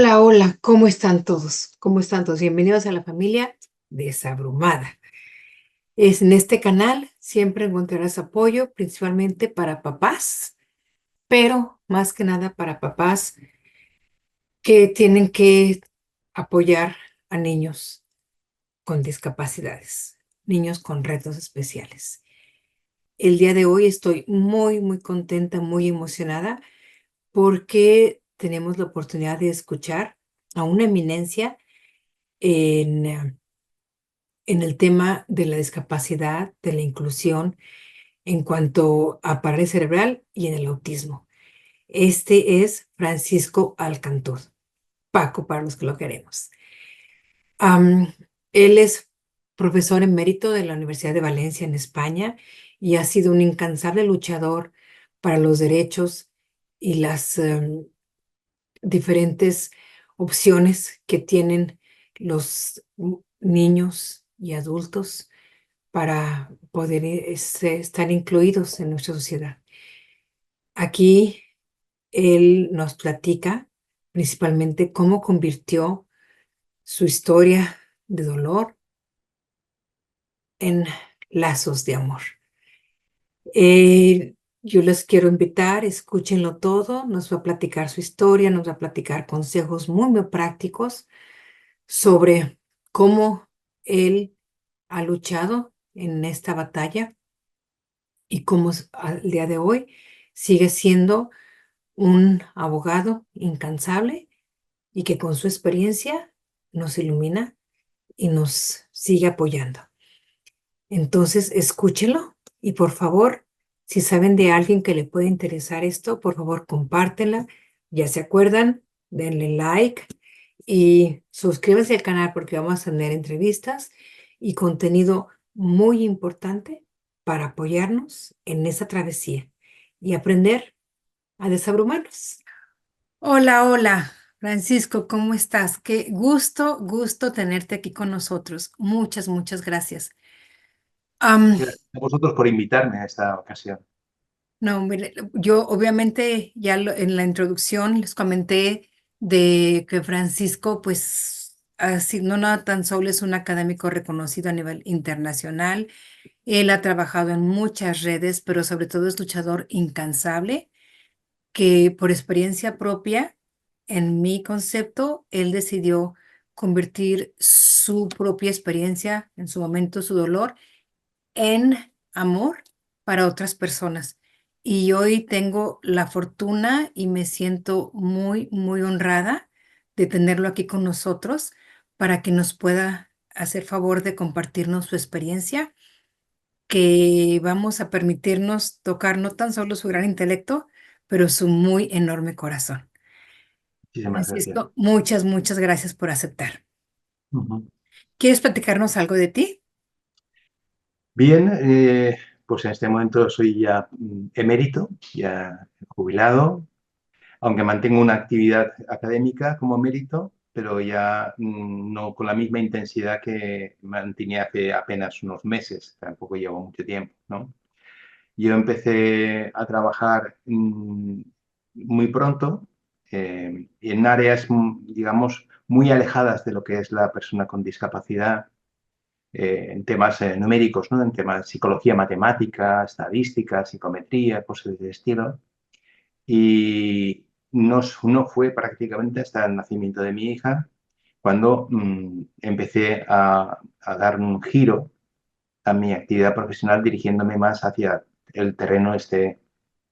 Hola, hola, ¿cómo están todos? ¿Cómo están todos? Bienvenidos a la familia Desabrumada. En este canal siempre encontrarás apoyo, principalmente para papás, pero más que nada para papás que tienen que apoyar a niños con discapacidades, niños con retos especiales. El día de hoy estoy muy contenta, muy emocionada porque tenemos la oportunidad de escuchar a una eminencia en el tema de la discapacidad, de la inclusión en cuanto a parálisis cerebral y en el autismo. Este es Francisco Alcantur, Paco para los que lo queremos. Am, Él es profesor emérito de la Universidad de Valencia en España y ha sido un incansable luchador para los derechos y las diferentes opciones que tienen los niños y adultos para poder estar incluidos en nuestra sociedad. Aquí él nos platica principalmente cómo convirtió su historia de dolor en lazos de amor. Yo les quiero invitar, escúchenlo todo, nos va a platicar su historia, nos va a platicar consejos muy prácticos sobre cómo él ha luchado en esta batalla y cómo al día de hoy sigue siendo un abogado incansable y que con su experiencia nos ilumina y nos sigue apoyando. Entonces, escúchelo y por favor, si saben de alguien que le puede interesar esto, por favor, compártenla. Ya se acuerdan, denle like y suscríbanse al canal porque vamos a tener entrevistas y contenido muy importante para apoyarnos en esa travesía y aprender a desabrumarnos. Hola, hola, Francisco, ¿cómo estás? Qué gusto tenerte aquí con nosotros. Muchas gracias. Am, Gracias a vosotros por invitarme a esta ocasión. no, mire, yo obviamente ya en la introducción les comenté de que Francisco, pues, así, no nada tan solo es un académico reconocido a nivel internacional, él ha trabajado en muchas redes, pero sobre todo es luchador incansable que por experiencia propia, en mi concepto, él decidió convertir su propia experiencia, en su momento su dolor, en amor para otras personas. Y hoy tengo la fortuna y me siento muy honrada de tenerlo aquí con nosotros para que nos pueda hacer favor de compartirnos su experiencia, que vamos a permitirnos tocar no tan solo su gran intelecto, pero su muy enorme corazón. Muchísimas gracias. Francisco, muchas gracias por aceptar. Ujú. ¿Quieres platicarnos algo de ti? Bien, pues en este momento soy ya emérito, ya jubilado, aunque mantengo una actividad académica como emérito, pero ya no con la misma intensidad que mantenía hace apenas unos meses, tampoco llevo mucho tiempo, ¿no? Yo empecé a trabajar muy pronto en áreas, digamos, muy alejadas de lo que es la persona con discapacidad, en temas numéricos, ¿no? En temas de psicología matemática, estadística, psicometría, cosas de ese estilo. Y no fue prácticamente hasta el nacimiento de mi hija cuando empecé a dar un giro a mi actividad profesional dirigiéndome más hacia el terreno este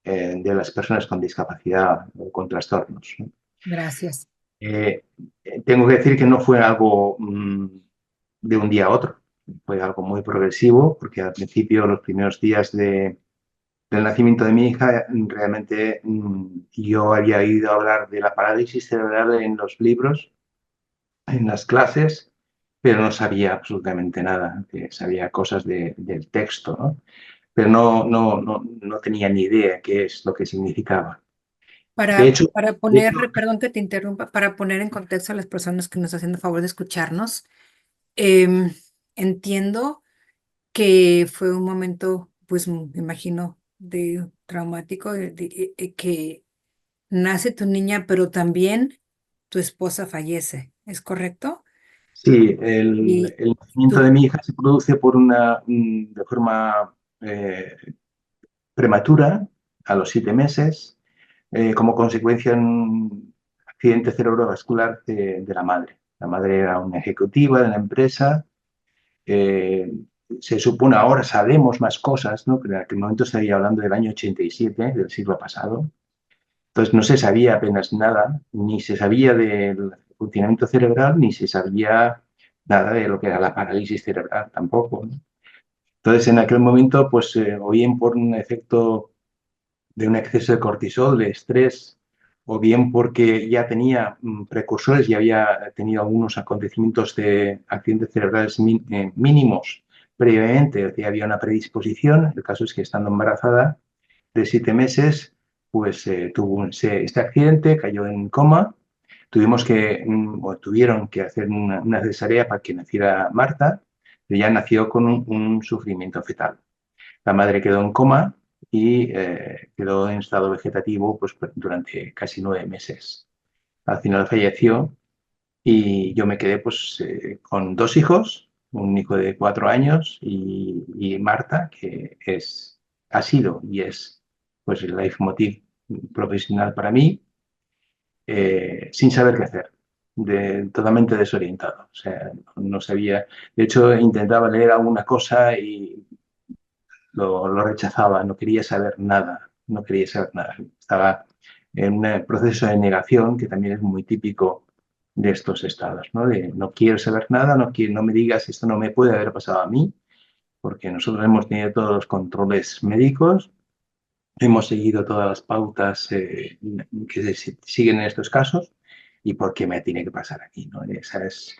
de las personas con discapacidad o con trastornos, ¿no? Gracias. Eh, Tengo que decir que no fue algo de un día a otro, fue algo muy progresivo, porque al principio, los primeros días del nacimiento de mi hija, realmente yo había oído hablar de la parálisis cerebral en los libros, en las clases, pero no sabía absolutamente nada, sabía cosas del texto, ¿no? Pero no tenía ni idea qué es lo que significaba. De hecho, Para de hecho, poner, perdón que te interrumpa, para poner en contexto a las personas que nos hacen el favor de escucharnos, entiendo que fue un momento, pues me imagino, traumático, que nace tu niña, pero también tu esposa fallece, ¿es correcto? Sí, Y el nacimiento de tú, mi hija se produce de forma eh, prematura, a los 7 meses, como consecuencia de un accidente cerebrovascular de la madre. La madre era una ejecutiva de la empresa. eh, Se supone, ahora sabemos más cosas, ¿no? Pero en aquel momento estaría hablando del año 87, del siglo pasado. Entonces no se sabía apenas nada, ni se sabía del funcionamiento cerebral, ni se sabía nada de lo que era la parálisis cerebral tampoco, ¿no? Entonces en aquel momento, pues o bien por un efecto de un exceso de cortisol, de estrés, o bien porque ya tenía precursores y había tenido algunos acontecimientos de accidentes cerebrales mínimos previamente, es decir, había una predisposición. El caso es que estando embarazada de 7 meses, pues tuvo este accidente, cayó en coma. O tuvieron que hacer una cesárea para que naciera Marta, pero ya nació con un sufrimiento fetal. La madre quedó en coma y quedó en estado vegetativo pues, durante casi 9 meses. Al final falleció y yo me quedé pues, con dos hijos, un hijo de 4 años y Marta, que ha sido y es pues, el leitmotiv profesional para mí, sin saber qué hacer, totalmente desorientado. O sea, no sabía. De hecho, intentaba leer alguna cosa y lo rechazaba, no quería saber nada, no quería saber nada. Estaba en un proceso de negación que también es muy típico de estos estados, ¿no? De no quiero saber nada, no me digas esto no me puede haber pasado a mí, porque nosotros hemos tenido todos los controles médicos, hemos seguido todas las pautas que se siguen en estos casos y por qué me tiene que pasar aquí, ¿no? Esa es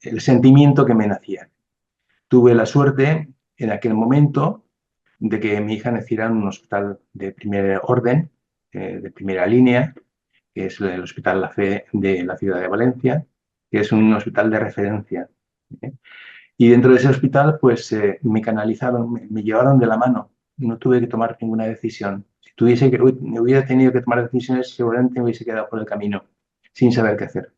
el sentimiento que me nacía. Tuve la suerte en aquel momento de que mi hija naciera en un hospital de primer orden, de primera línea, que es el Hospital La Fe de la ciudad de Valencia, que es un hospital de referencia. ¿Eh? Y dentro de ese hospital, pues me canalizaron, me llevaron de la mano. No tuve que tomar ninguna decisión. Si me hubiera tenido que tomar decisiones, seguramente me hubiese quedado por el camino, sin saber qué hacer.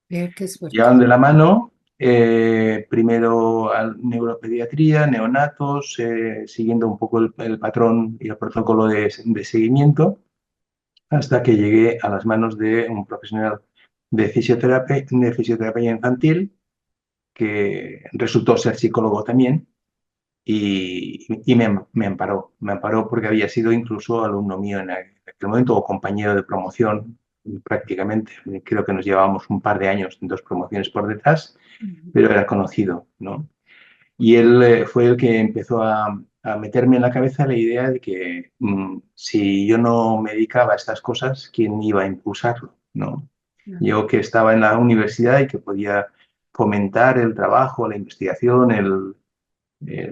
qué suerte. Llevan de la mano, primero a neuropediatría, neonatos, siguiendo un poco el patrón y el protocolo de seguimiento, hasta que llegué a las manos de un profesional de fisioterapia infantil, que resultó ser psicólogo también, y me amparó. Me amparó porque había sido incluso alumno mío en aquel momento o compañero de promoción prácticamente. Creo que nos llevábamos un par de años, 2 promociones por detrás, Ujú. pero era conocido, ¿no? Y él fue el que empezó a meterme en la cabeza la idea de que si yo no me dedicaba a estas cosas, ¿quién iba a impulsarlo? ¿No? No. Yo que estaba en la universidad y que podía fomentar el trabajo, la investigación, el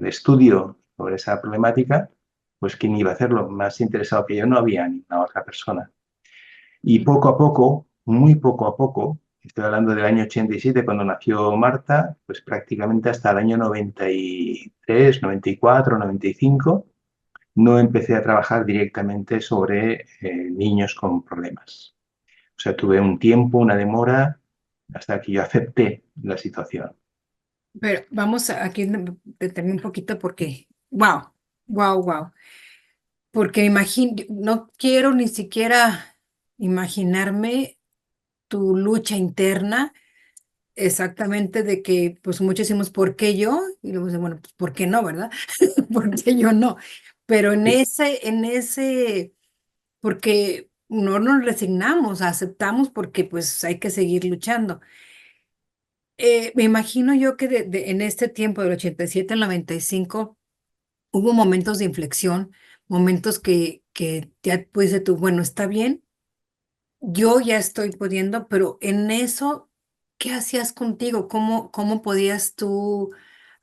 estudio sobre esa problemática, pues ¿quién iba a hacerlo? Más interesado que yo no había ninguna otra persona. Y Mm. poco a poco, muy poco a poco, estoy hablando del año 87 cuando nació Marta, pues prácticamente hasta el año 93, 94, 95, no empecé a trabajar directamente sobre niños con problemas. O sea, tuve un tiempo, una demora, hasta que yo acepté la situación. Pero vamos a aquí detener un poquito porque, wow, wow, wow. Porque imagino, no quiero ni siquiera imaginarme tu lucha interna exactamente de que, pues muchos decimos, ¿por qué yo? Y luego dicen, bueno, pues ¿por qué no, verdad? ¿Por qué yo no? Pero porque no nos resignamos, aceptamos porque pues hay que seguir luchando. Me imagino yo que en este tiempo del 87 al 95 hubo momentos de inflexión, momentos que ya pues de tú, bueno, está bien, yo ya estoy pudiendo, pero en eso, ¿qué hacías contigo? ¿Cómo podías tú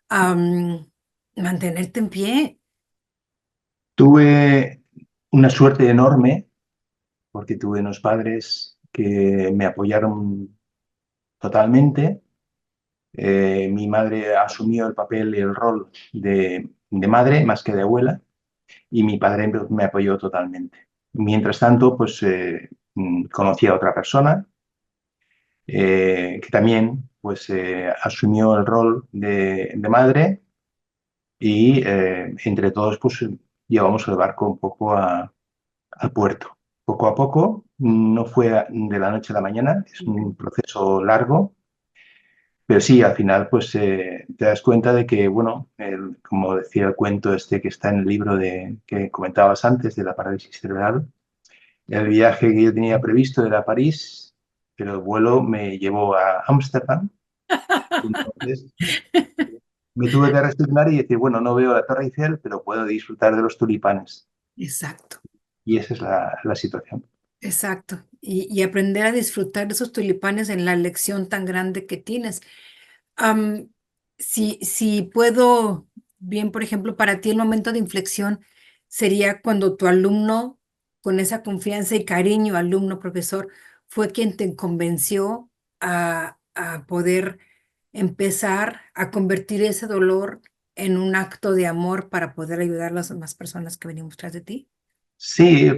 am, mantenerte en pie? Tuve una suerte enorme porque tuve unos padres que me apoyaron totalmente. Mi madre asumió el papel y el rol de madre más que de abuela y mi padre me apoyó totalmente. Mientras tanto, pues conocí a otra persona que también pues, asumió el rol de madre y entre todos pues, llevamos el barco un poco al puerto. Poco a poco, no fue de la noche a la mañana, es un proceso largo, pero sí, al final pues te das cuenta de que, bueno, como decía el cuento este que está en el libro que comentabas antes de la parálisis cerebral, el viaje que yo tenía previsto era a París, pero el vuelo me llevó a Ámsterdam. Entonces me tuve que resignar y decir, bueno, no veo la Torre Eiffel, pero puedo disfrutar de los tulipanes. Exacto, Y esa es la situación. exacto. Y aprender a disfrutar de esos tulipanes en la lección tan grande que tienes. Am, si puedo, bien, por ejemplo, para ti el momento de inflexión sería cuando tu alumno, con esa confianza y cariño, alumno, profesor, fue quien te convenció a poder empezar a convertir ese dolor en un acto de amor para poder ayudar a las demás personas que venimos tras de ti. Sí,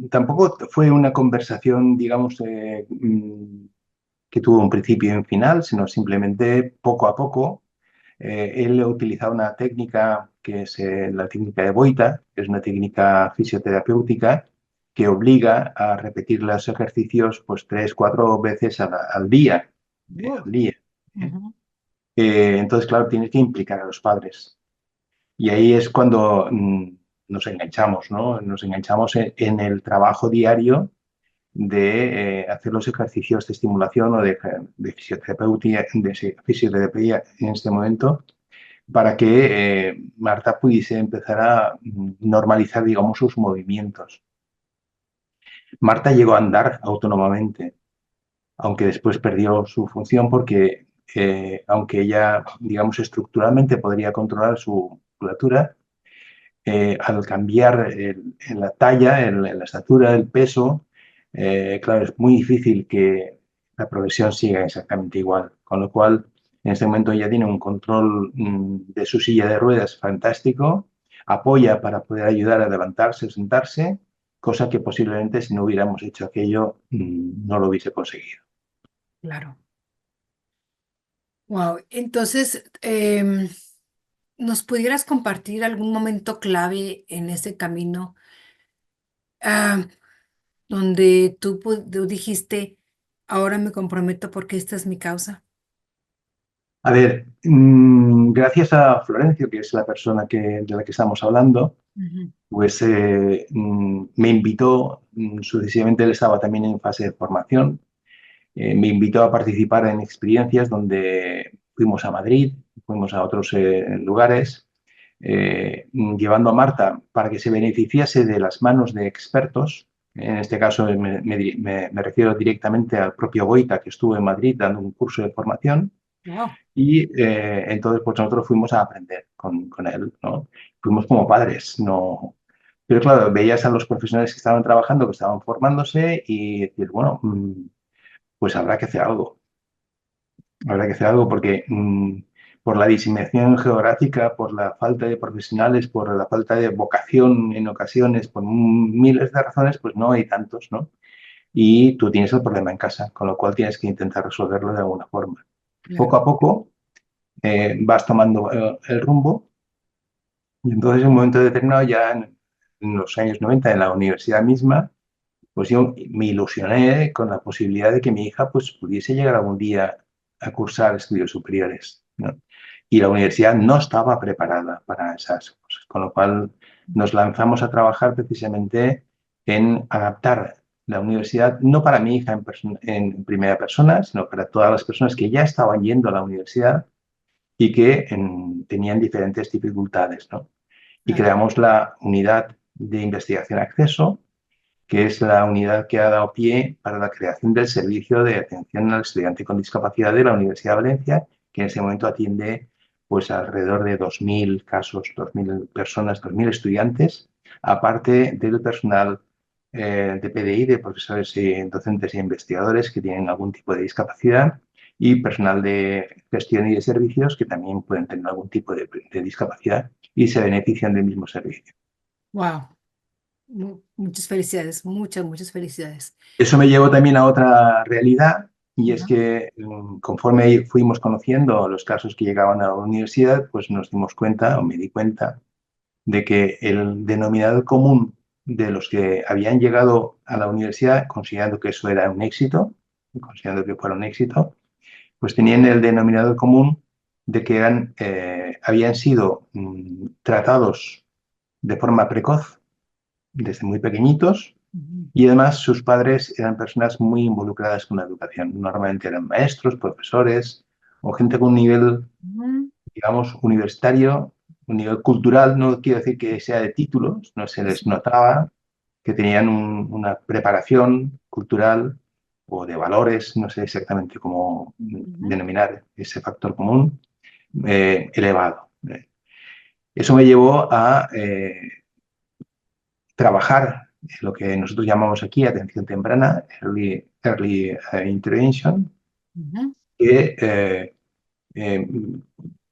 tampoco fue una conversación, digamos, que tuvo un principio y un final, sino simplemente poco a poco. Él utilizaba una técnica que es la técnica de Boita, que es una técnica fisioterapéutica que obliga a repetir los ejercicios pues 3, 4 veces al día. Wow. Al día, ¿eh? Ujú. Entonces, claro, tienes que implicar a los padres. Y ahí es cuando nos enganchamos, ¿no? Nos enganchamos en el trabajo diario de hacer los ejercicios de estimulación o de fisioterapia en este momento para que Marta pudiese empezar a normalizar, digamos, sus movimientos. Marta llegó a andar autónomamente, aunque después perdió su función porque, aunque ella, digamos, estructuralmente podría controlar su musculatura, al cambiar en la talla, en la estatura, el peso, claro, es muy difícil que la progresión siga exactamente igual. Con lo cual, en este momento ya tiene un control de su silla de ruedas fantástico, apoya para poder ayudar a levantarse o sentarse, cosa que posiblemente si no hubiéramos hecho aquello no lo hubiese conseguido. Claro. Wow. Entonces, ¿nos pudieras compartir algún momento clave en ese camino, ah, donde tú dijiste, ahora me comprometo porque esta es mi causa? A ver, gracias a Florencio, que es la persona de la que estamos hablando, Ujú. pues me invitó, sucesivamente él estaba también en fase de formación, me invitó a participar en experiencias donde fuimos a Madrid, fuimos a otros lugares, llevando a Marta para que se beneficiase de las manos de expertos. En este caso me refiero directamente al propio Goita, que estuvo en Madrid dando un curso de formación. Wow. Y entonces pues nosotros fuimos a aprender con él, ¿no? Fuimos como padres, ¿no? Pero claro, veías a los profesionales que estaban trabajando, que estaban formándose y decir, bueno, pues habrá que hacer algo porque por la diseminación geográfica, por la falta de profesionales, por la falta de vocación en ocasiones, por miles de razones, pues no hay tantos, ¿no? Y tú tienes el problema en casa, con lo cual tienes que intentar resolverlo de alguna forma. Poco Claro. a poco vas tomando el rumbo y entonces en un momento determinado ya en los años 90 en la universidad misma, pues yo me ilusioné con la posibilidad de que mi hija pues pudiese llegar algún día a cursar estudios superiores, ¿no? Y la universidad no estaba preparada para esas cosas, con lo cual nos lanzamos a trabajar precisamente en adaptar la universidad, no para mi hija en primera persona, sino para todas las personas que ya estaban yendo a la universidad y que tenían diferentes dificultades, ¿no? Y Claro. creamos la unidad de investigación acceso, que es la unidad que ha dado pie para la creación del servicio de atención al estudiante con discapacidad de la Universidad de Valencia, que en ese momento atiende pues alrededor de 2.000 casos, 2.000 personas, 2.000 estudiantes, aparte del personal de PDI, de profesores, y docentes e investigadores que tienen algún tipo de discapacidad y personal de gestión y de servicios que también pueden tener algún tipo de discapacidad y se benefician del mismo servicio. Wow. Muchas felicidades, muchas, muchas felicidades. Eso me llevó también a otra realidad, y es Ujú, que conforme fuimos conociendo los casos que llegaban a la universidad, pues nos dimos cuenta, o me di cuenta, de que el denominador común de los que habían llegado a la universidad, considerando que eso era un éxito, considerando que fuera un éxito, pues tenían el denominador común de que habían sido tratados de forma precoz, desde muy pequeñitos, ujú, y además sus padres eran personas muy involucradas con la educación. Normalmente eran maestros, profesores o gente con un nivel, ujú. digamos, universitario, un nivel cultural. No quiero decir que sea de títulos, no se Sí, les sí. notaba que tenían una preparación cultural o de valores, no sé exactamente cómo Ujú, denominar ese factor común, elevado. Eso me llevó a trabajar en lo que nosotros llamamos aquí atención temprana, early intervention, ujú. que eh,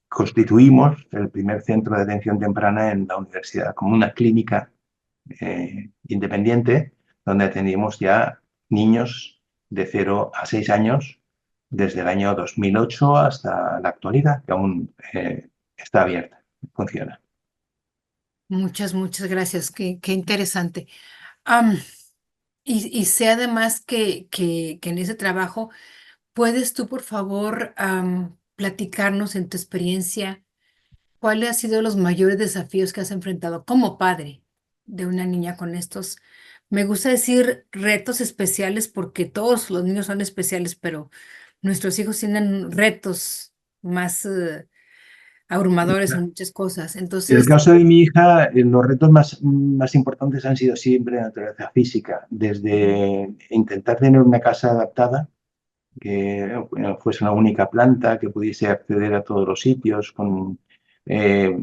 constituimos el primer centro de atención temprana en la universidad, como una clínica independiente donde atendimos ya niños de 0 a 6 años desde el año 2008 hasta la actualidad, que aún está abierta, funciona. Muchas, muchas gracias. Qué interesante. Am, y sé además que en ese trabajo, ¿puedes tú, por favor, platicarnos en tu experiencia cuáles han sido los mayores desafíos que has enfrentado como padre de una niña con estos? Me gusta decir retos especiales porque todos los niños son especiales, pero nuestros hijos tienen retos más abrumadores en muchas cosas. En el Entonces, caso de mi hija, los retos más importantes han sido siempre de naturaleza física, desde intentar tener una casa adaptada, que fuese una única planta, que pudiese acceder a todos los sitios, con eh,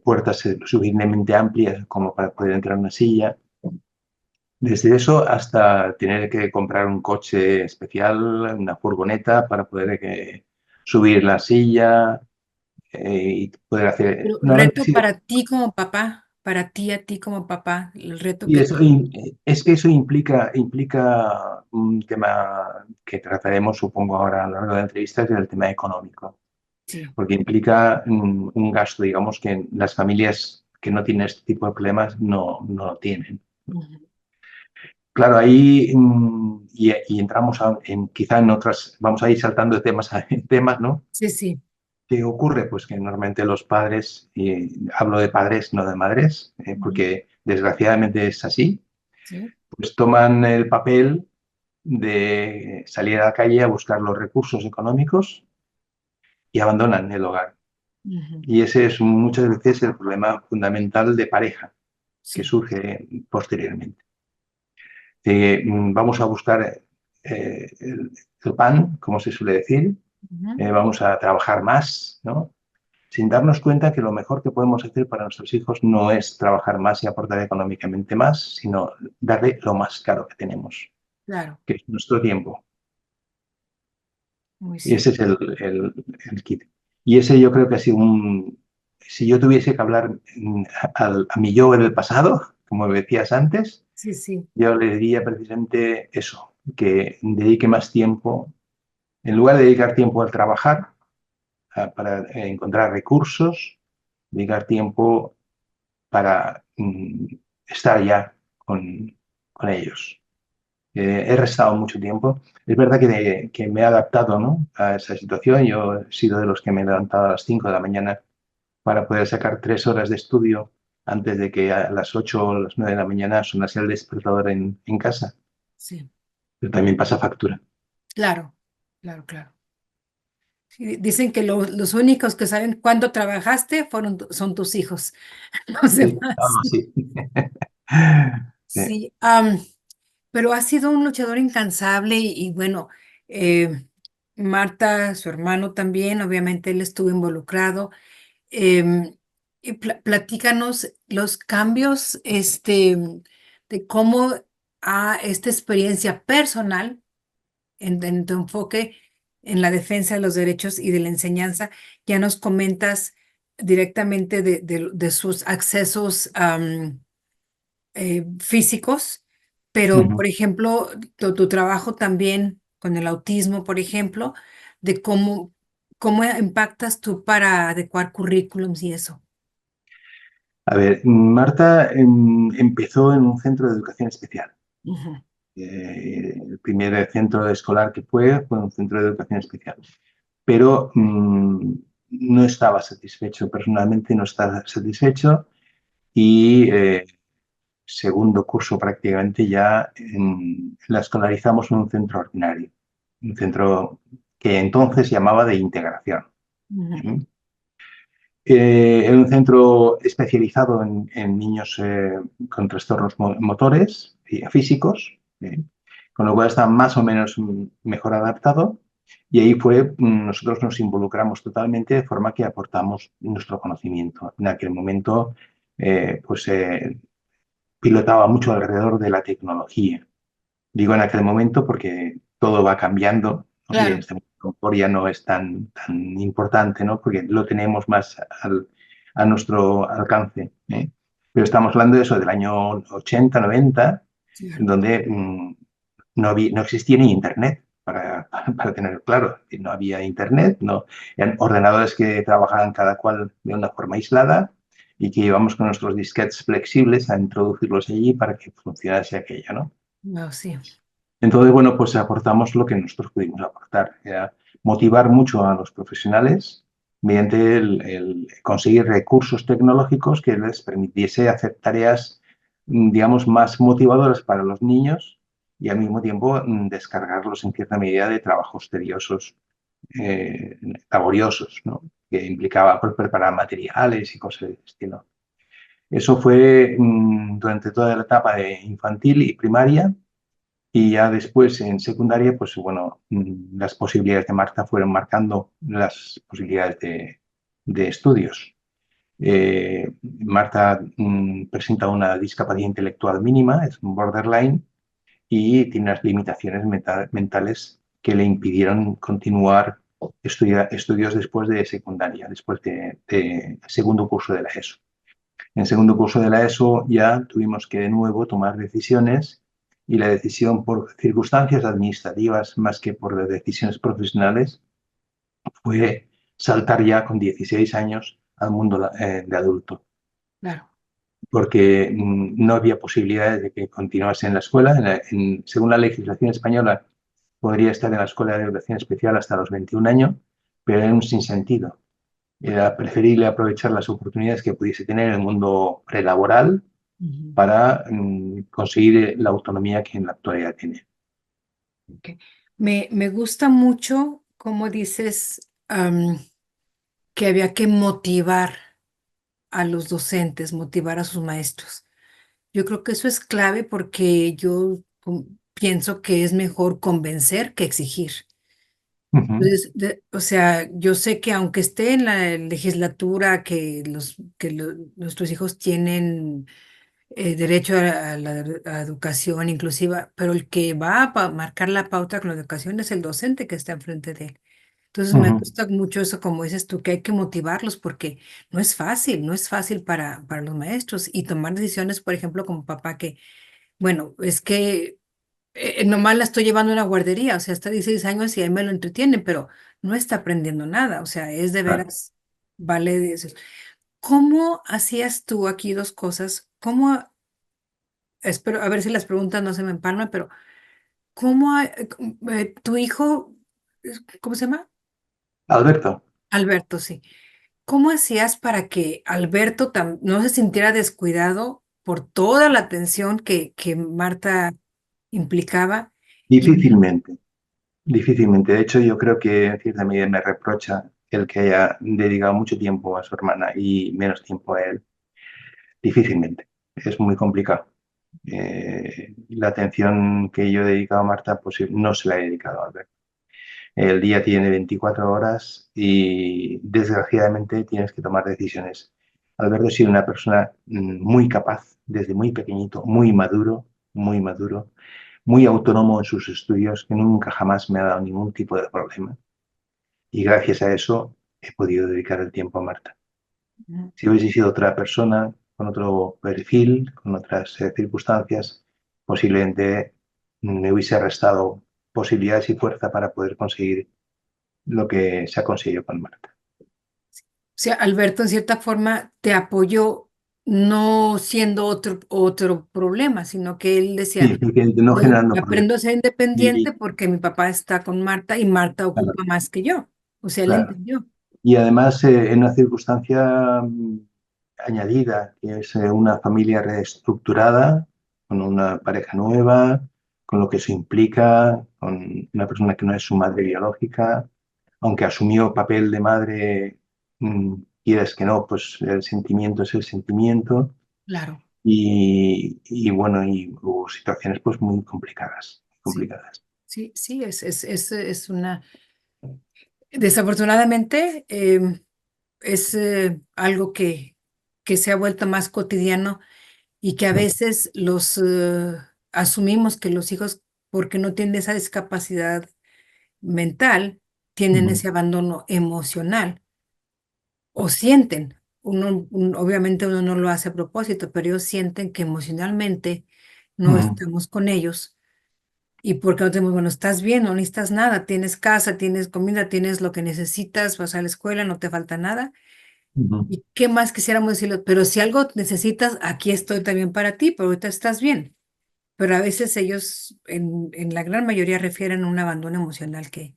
puertas suficientemente amplias como para poder entrar una silla. Desde eso hasta tener que comprar un coche especial, una furgoneta para poder subir la silla y poder hacer... pero No, ha reto sido. para ti como papá, para ti, a ti como papá, el reto Y que eso, tú... es que eso implica un tema que trataremos, supongo, ahora a lo largo de la entrevista, que es el tema económico, Sí. porque implica un gasto, digamos, que las familias que no tienen este tipo de problemas no lo tienen. Ujú. Claro, ahí y entramos quizá en otras, vamos a ir saltando de temas a temas, ¿no? Sí, sí. ¿Qué ocurre? Pues que normalmente los padres, y hablo de padres, no de madres, Ujú. porque desgraciadamente es así, Sí. pues toman el papel de salir a la calle a buscar los recursos económicos y abandonan el hogar. Ujú. Y ese es muchas veces el problema fundamental de pareja que Sí. surge posteriormente. Vamos a buscar el pan, como se suele decir, Ujú. vamos a trabajar más, ¿no? Sin darnos cuenta que lo mejor que podemos hacer para nuestros hijos no es trabajar más y aportar económicamente más, sino darle lo más caro que tenemos, Claro, que es nuestro tiempo. muy Y ese cierto. es el kit. Y ese yo creo que ha sido Si yo tuviese que hablar a mi yo en el pasado, como me decías antes, Sí, sí. yo le diría precisamente eso, que dedique más tiempo, en lugar de dedicar tiempo al trabajar, para encontrar recursos, dedicar tiempo para estar ya con ellos. He restado mucho tiempo. Es verdad que me he adaptado, ¿no?, a esa situación. Yo he sido de los que me he levantado a las 5 de la mañana para poder sacar 3 horas de estudio antes de que a las 8 o las 9 de la mañana sonase el despertador en casa. Sí. Pero también pasa factura. Claro, claro, claro. Sí, dicen que los únicos que saben cuándo trabajaste son tus hijos, los Sí, demás. algo así. Sí. Sí, pero ha sido un luchador incansable y bueno, eh, Marta, su hermano también, obviamente él estuvo involucrado. Y platícanos los cambios, de cómo esta experiencia personal en tu enfoque en la defensa de los derechos y de la enseñanza, ya nos comentas directamente de sus accesos, físicos, pero, Ujú. por ejemplo, tu trabajo también con el autismo, por ejemplo, de cómo impactas tú para adecuar currículums y eso. A ver, Marta empezó en un centro de educación especial. Ujú, El primer centro escolar que fue un centro de educación especial. Pero no estaba satisfecho, personalmente no estaba satisfecho y segundo curso prácticamente ya la escolarizamos en un centro ordinario, un centro que entonces llamaba de integración. ujú, ¿Mm? En un centro especializado en niños con trastornos motores y físicos, con lo cual está más o menos mejor adaptado. Y ahí nosotros nos involucramos totalmente de forma que aportamos nuestro conocimiento. En aquel momento, pues pilotaba mucho alrededor de la tecnología. Digo en aquel momento porque todo va cambiando, ¿no? Y en claro, este momento ya no es tan importante, ¿no? Porque lo tenemos más a nuestro alcance, ¿eh? Pero estamos hablando de eso del año 80, 90, en claro. donde no existía ni Internet, para tener claro. No había Internet, no, eran ordenadores que trabajaban cada cual de una forma aislada y que íbamos con nuestros disquetes flexibles a introducirlos allí para que funcionase aquello, ¿no? No, sí, Entonces, bueno, pues aportamos lo que nosotros pudimos aportar, era motivar mucho a los profesionales mediante el conseguir recursos tecnológicos que les permitiese hacer tareas, digamos, más motivadoras para los niños y al mismo tiempo descargarlos en cierta medida de trabajos tediosos, laboriosos, ¿no? Que implicaba pues, preparar materiales y cosas de ese estilo. Eso fue durante toda la etapa de infantil y primaria. Y ya después en secundaria, pues bueno, las posibilidades de Marta fueron marcando las posibilidades de estudios. Marta presenta una discapacidad intelectual mínima, es un borderline, y tiene unas limitaciones mentales que le impidieron continuar estudios después de secundaria, después de segundo curso de la ESO. En segundo curso de la ESO ya tuvimos que de nuevo tomar decisiones y la decisión por circunstancias administrativas más que por decisiones profesionales fue saltar ya con 16 años al mundo de adulto, claro. porque no había posibilidades de que continuase en la escuela. Según la legislación española, podría estar en la escuela de educación especial hasta los 21 años, pero era un sinsentido. Era preferible aprovechar las oportunidades que pudiese tener en el mundo prelaboral Ujú, para conseguir la autonomía que en la actualidad tiene. ok. Me gusta mucho cómo dices que había que motivar a los docentes, motivar a sus maestros. Yo creo que eso es clave porque yo pienso que es mejor convencer que exigir. Ujú, Entonces, o sea, yo sé que aunque esté en la legislatura nuestros hijos tienen derecho a educación inclusiva, pero el que va a marcar la pauta con la educación es el docente que está enfrente de él. Entonces me ujú, gusta mucho eso, como dices tú, que hay que motivarlos porque no es fácil para los maestros y tomar decisiones, por ejemplo, como papá, que, bueno, es que nomás la estoy llevando a una guardería, o sea, hasta 16 años y ahí me lo entretienen, pero no está aprendiendo nada, o sea, es de claro. veras, vale de eso. ¿Cómo hacías tú aquí dos cosas? ¿Cómo, espero, a ver si las preguntas no se me empalman, pero cómo tu hijo, ¿cómo se llama? Alberto, Alberto, sí. ¿Cómo hacías para que Alberto no se sintiera descuidado por toda la atención que Marta implicaba? Y, difícilmente, difícilmente. De hecho, yo creo que en cierta medida me reprocha el que haya dedicado mucho tiempo a su hermana y menos tiempo a él. Difícilmente. Es muy complicado. La atención que yo he dedicado a Marta, pues no se la he dedicado a Alberto. El día tiene 24 horas y desgraciadamente tienes que tomar decisiones. Alberto ha sido una persona muy capaz, desde muy pequeñito, muy maduro, muy autónomo en sus estudios, que nunca jamás me ha dado ningún tipo de problema. Y gracias a eso he podido dedicar el tiempo a Marta. Ujú, Si hubiese sido otra persona, con otro perfil, con otras circunstancias, posiblemente me hubiese restado posibilidades y fuerza para poder conseguir lo que se ha conseguido con Marta. O sea, Alberto en cierta forma te apoyó no siendo otro problema, sino que él decía, Sí, sí, que no generando aprendo a problemas. ser independiente Y, porque mi papá está con Marta y Marta claro, ocupa más que yo. O sea, él claro. entendió. Y además, en una circunstancia añadida, que es una familia reestructurada, con una pareja nueva, con lo que eso implica, con una persona que no es su madre biológica, aunque asumió papel de madre, quieras que no, pues el sentimiento es el sentimiento. Claro, Y bueno, y hubo situaciones pues muy complicadas, sí, complicadas. sí, sí, es una... Desafortunadamente, es algo que se ha vuelto más cotidiano y que a veces los asumimos que los hijos, porque no tienen esa discapacidad mental, tienen Ujú, ese abandono emocional o sienten. Obviamente uno no lo hace a propósito, pero ellos sienten que emocionalmente no ujú, estamos con ellos. Y porque no tenemos, bueno, estás bien, no necesitas nada, tienes casa, tienes comida, tienes lo que necesitas, vas a la escuela, no te falta nada. ujú. ¿Y qué más quisiéramos decirlo? Pero si algo necesitas, aquí estoy también para ti, pero ahorita estás bien. Pero a veces ellos, en la gran mayoría, refieren a un abandono emocional que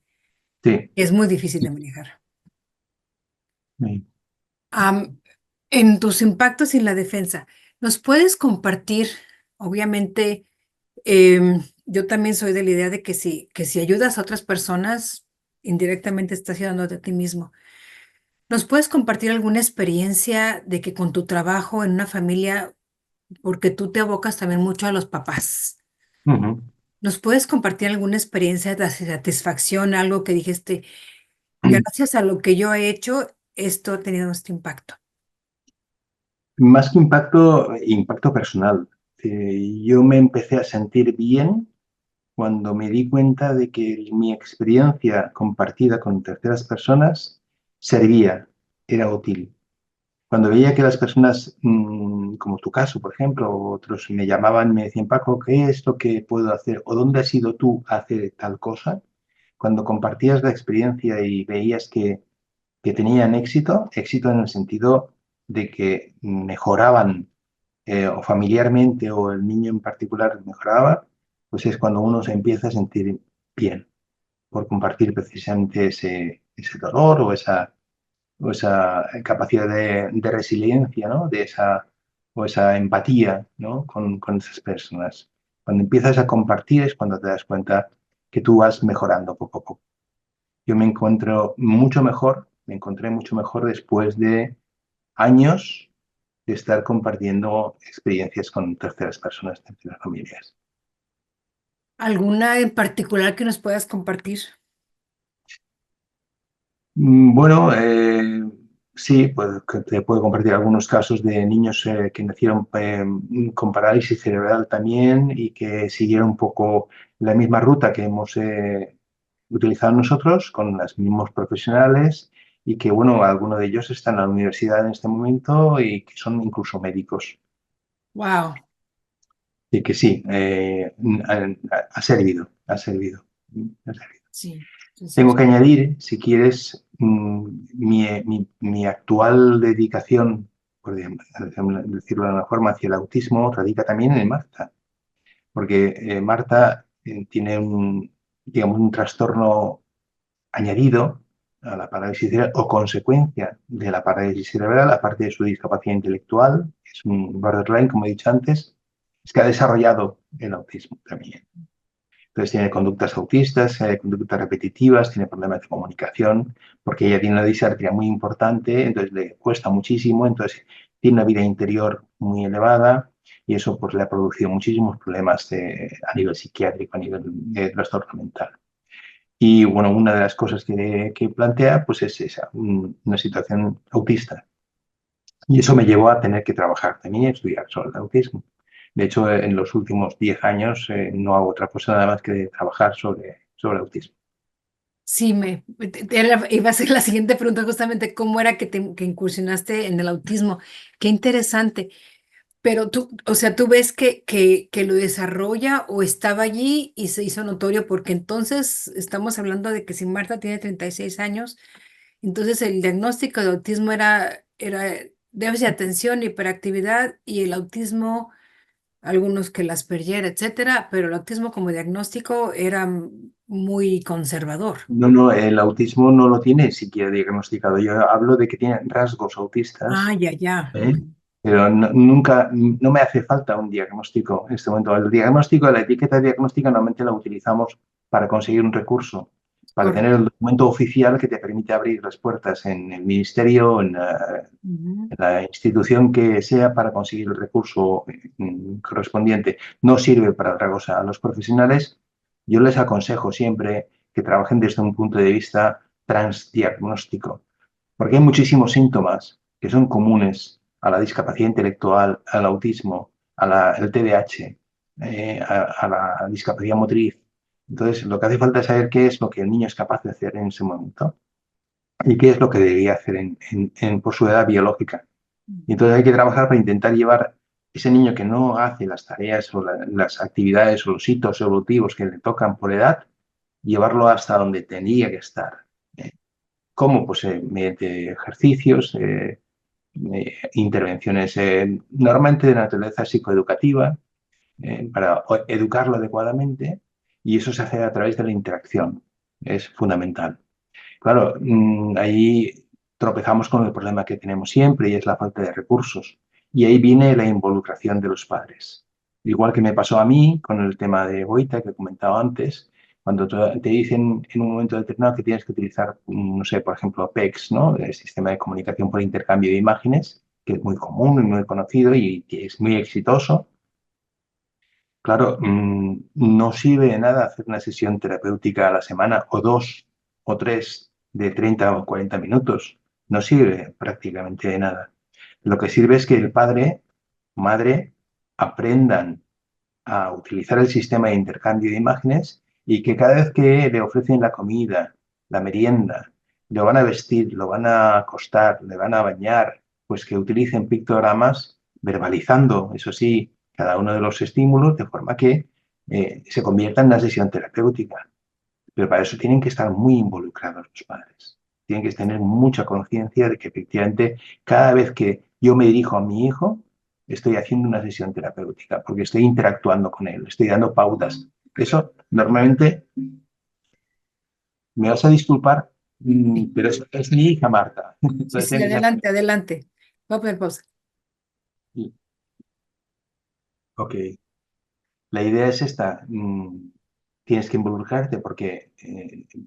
Sí, es muy difícil sí, de manejar. sí. Am, en tus impactos en la defensa, ¿nos puedes compartir? Obviamente, yo también soy de la idea de que si ayudas a otras personas, indirectamente estás ayudando a ti mismo. ¿Nos puedes compartir alguna experiencia de que con tu trabajo en una familia, porque tú te abocas también mucho a los papás? Ujú. ¿Nos puedes compartir alguna experiencia de satisfacción, algo que dijiste, gracias a lo que yo he hecho, esto ha tenido este impacto? Más que impacto, impacto personal. Yo me empecé a sentir bien cuando me di cuenta de que mi experiencia compartida con terceras personas servía, era útil. Cuando veía que las personas, como tu caso, por ejemplo, o otros me llamaban y me decían, Paco, ¿qué es lo que puedo hacer? ¿O dónde has ido tú a hacer tal cosa? Cuando compartías la experiencia y veías que tenían éxito, éxito en el sentido de que mejoraban, o familiarmente o el niño en particular mejoraba, pues es cuando uno se empieza a sentir bien por compartir precisamente ese dolor o esa capacidad de resiliencia, ¿no? O esa empatía, ¿no? Con esas personas. Cuando empiezas a compartir es cuando te das cuenta que tú vas mejorando poco a poco. Yo me encuentro mucho mejor, me encontré mucho mejor después de años de estar compartiendo experiencias con terceras personas, terceras familias. ¿Alguna en particular que nos puedas compartir? Bueno, sí, pues que te puedo compartir algunos casos de niños que nacieron con parálisis cerebral también y que siguieron un poco la misma ruta que hemos utilizado nosotros con los mismos profesionales y que, bueno, algunos de ellos están en la universidad en este momento y que son incluso médicos. Wow, Y que sí, ha servido, ha servido, ha servido. sí, sí, sí, Tengo que añadir, si quieres, mi actual dedicación, decirlo de una forma, hacia el autismo radica también en Marta, porque Marta tiene digamos, un trastorno añadido a la parálisis cerebral o consecuencia de la parálisis cerebral, aparte de su discapacidad intelectual, es un borderline, como he dicho antes, es que ha desarrollado el autismo también. Entonces tiene conductas autistas, conductas repetitivas, tiene problemas de comunicación, porque ella tiene una disartria muy importante, entonces le cuesta muchísimo, entonces tiene una vida interior muy elevada y eso pues le ha producido muchísimos problemas a nivel psiquiátrico, a nivel de trastorno mental. Y bueno, una de las cosas que plantea pues es esa, una situación autista. Y eso me llevó a tener que trabajar también y estudiar sobre el autismo. De hecho, en los últimos 10 años no hago otra cosa nada más que trabajar sobre autismo. Sí, iba a ser la siguiente pregunta justamente, ¿cómo era que incursionaste en el autismo? Qué interesante. Pero tú, o sea, tú ves que lo desarrolla o estaba allí y se hizo notorio, porque entonces estamos hablando de que si Marta tiene 36 años, entonces el diagnóstico de autismo era déficit de atención, hiperactividad y el autismo, algunos que las perdiera, etcétera, pero el autismo como diagnóstico era muy conservador. No, no, el autismo no lo tiene siquiera diagnosticado. Yo hablo de que tiene rasgos Ah, autistas, ya, ya. ¿eh? Pero nunca, no me hace falta un diagnóstico en este momento. El diagnóstico, la etiqueta diagnóstica normalmente la utilizamos para conseguir un recurso, para tener Correcto. el documento oficial que te permite abrir las puertas en el ministerio, Ujú. en la institución que sea para conseguir el recurso correspondiente. No sirve para otra cosa. A los profesionales yo les aconsejo siempre que trabajen desde un punto de vista transdiagnóstico, porque hay muchísimos síntomas que son comunes a la discapacidad intelectual, al autismo, al TDAH, a la discapacidad motriz. Entonces, lo que hace falta es saber qué es lo que el niño es capaz de hacer en ese momento y qué es lo que debería hacer por su edad biológica. Y entonces hay que trabajar para intentar llevar ese niño que no hace las tareas o las actividades o los hitos evolutivos que le tocan por edad, llevarlo hasta donde tenía que estar. ¿Eh? ¿Cómo? Pues mediante ejercicios, intervenciones normalmente de naturaleza psicoeducativa, para educarlo adecuadamente, y eso se hace a través de la interacción. Es fundamental. Claro, ahí tropezamos con el problema que tenemos siempre y es la falta de recursos. Y ahí viene la involucración de los padres. Igual que me pasó a mí con el tema de Boita que he comentado antes, cuando te dicen en un momento determinado que tienes que utilizar, no sé, por ejemplo, PECS, ¿no? El sistema de comunicación por intercambio de imágenes, que es muy común y muy conocido y que es muy exitoso. Claro, no sirve de nada hacer una sesión terapéutica a la semana o dos o tres de 30 o 40 minutos. No sirve prácticamente de nada. Lo que sirve es que el padre, madre, aprendan a utilizar el sistema de intercambio de imágenes y que cada vez que le ofrecen la comida, la merienda, lo van a vestir, lo van a acostar, le van a bañar, pues que utilicen pictogramas verbalizando, eso sí, cada uno de los estímulos de forma que se convierta en una sesión terapéutica. Pero para eso tienen que estar muy involucrados los padres. Tienen que tener mucha conciencia de que efectivamente cada vez que yo me dirijo a mi hijo, estoy haciendo una sesión terapéutica, porque estoy interactuando con él, estoy dando pautas. Eso normalmente, me vas a disculpar, Sí, pero es mi hija Marta. sí, Entonces sí, tiene que ser... adelante, adelante. Voy a poner pausa. Ok. La idea es esta. Tienes que involucrarte porque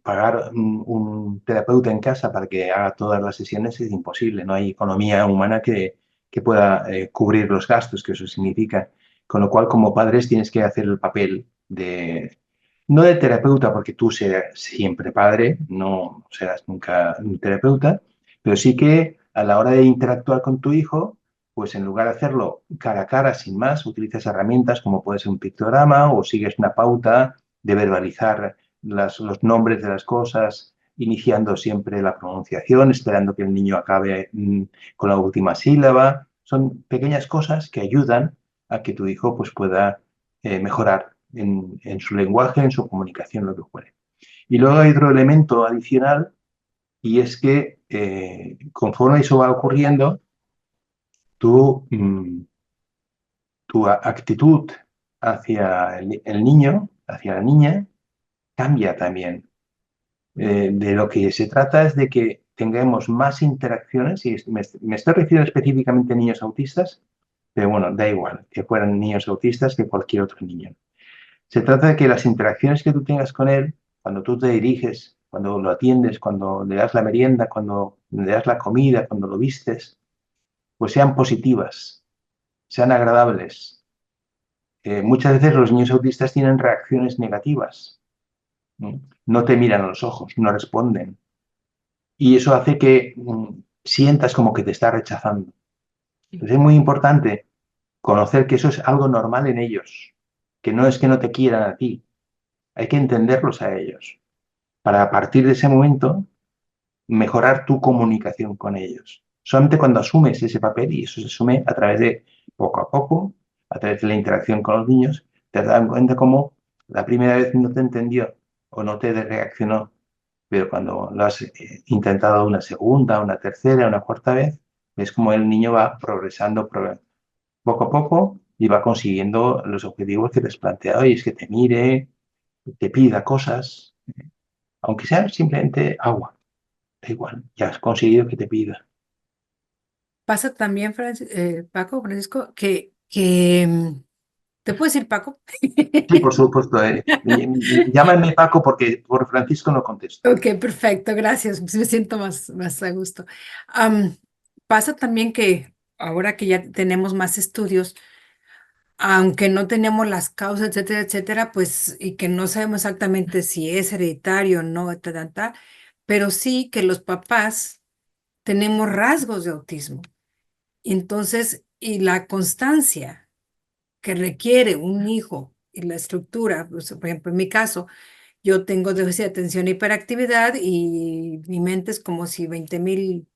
pagar un terapeuta en casa para que haga todas las sesiones es imposible. No hay economía humana que pueda cubrir los gastos que eso significa. Con lo cual, como padres, tienes que hacer el papel de, no de terapeuta, porque tú serás siempre padre, no serás nunca un terapeuta, pero sí que a la hora de interactuar con tu hijo, pues en lugar de hacerlo cara a cara, sin más, utilizas herramientas como puede ser un pictograma o sigues una pauta de verbalizar los nombres de las cosas, iniciando siempre la pronunciación, esperando que el niño acabe con la última sílaba. Son pequeñas cosas que ayudan a que tu hijo pues, pueda mejorar en su lenguaje, en su comunicación, lo que fuere. Y luego hay otro elemento adicional y es que conforme eso va ocurriendo, tú, tu actitud hacia el niño, hacia la niña, cambia también. De lo que se trata es de que tengamos más interacciones, y me estoy refiriendo específicamente a niños autistas, pero bueno, da igual, que fueran niños autistas que cualquier otro niño. Se trata de que las interacciones que tú tengas con él, cuando tú te diriges, cuando lo atiendes, cuando le das la merienda, cuando le das la comida, cuando lo vistes, pues sean positivas, sean agradables. Muchas veces los niños autistas tienen reacciones negativas, ¿no? No te miran a los ojos, no responden. Y eso hace que sientas como que te está rechazando. Entonces es muy importante conocer que eso es algo normal en ellos, que no es que no te quieran a ti, hay que entenderlos a ellos. para a partir de ese momento mejorar tu comunicación con ellos. Solamente cuando asumes ese papel, y eso se asume a través de poco a poco, a través de la interacción con los niños, te das cuenta cómo la primera vez no te entendió o no te reaccionó, pero cuando lo has intentado una segunda, una tercera, una cuarta vez, ves como el niño va progresando poco a poco y va consiguiendo los objetivos que te has planteado, y es que te mire, te pida cosas, aunque sea simplemente agua, da igual, ya has conseguido que te pida. Pasa también, Paco, Francisco, ¿te puedo decir Paco? Sí, por supuesto. Llámame Paco porque por Francisco no contesto. Ok, perfecto, gracias. Me siento más a gusto. Am, Pasa también que ahora que ya tenemos más estudios, aunque no tenemos las causas, etcétera, etcétera, pues, y que no sabemos exactamente si es hereditario o no, pero sí que los papás tenemos rasgos de autismo. Entonces, y la constancia que requiere un hijo y la estructura, pues, por ejemplo, en mi caso, yo tengo déficit de atención e hiperactividad y mi mente es como si 20,000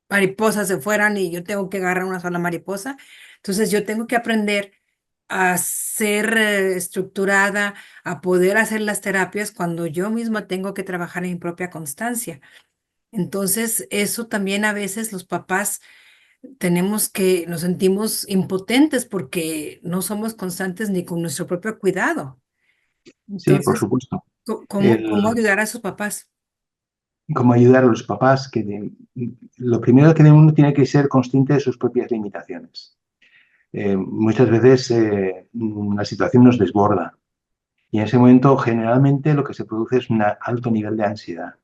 mariposas se fueran y yo tengo que agarrar una sola mariposa. Entonces yo tengo que aprender a ser estructurada, a poder hacer las terapias cuando yo misma tengo que trabajar en mi propia constancia. Entonces eso también a veces los papás nos sentimos impotentes porque no somos constantes ni con nuestro propio cuidado. Sí, por Entonces, supuesto. ¿cómo ayudar a sus papás? Cómo ayudar a los papás lo primero que uno tiene que ser consciente de sus propias limitaciones. Muchas veces la situación nos desborda y en ese momento generalmente lo que se produce es un alto nivel de ansiedad.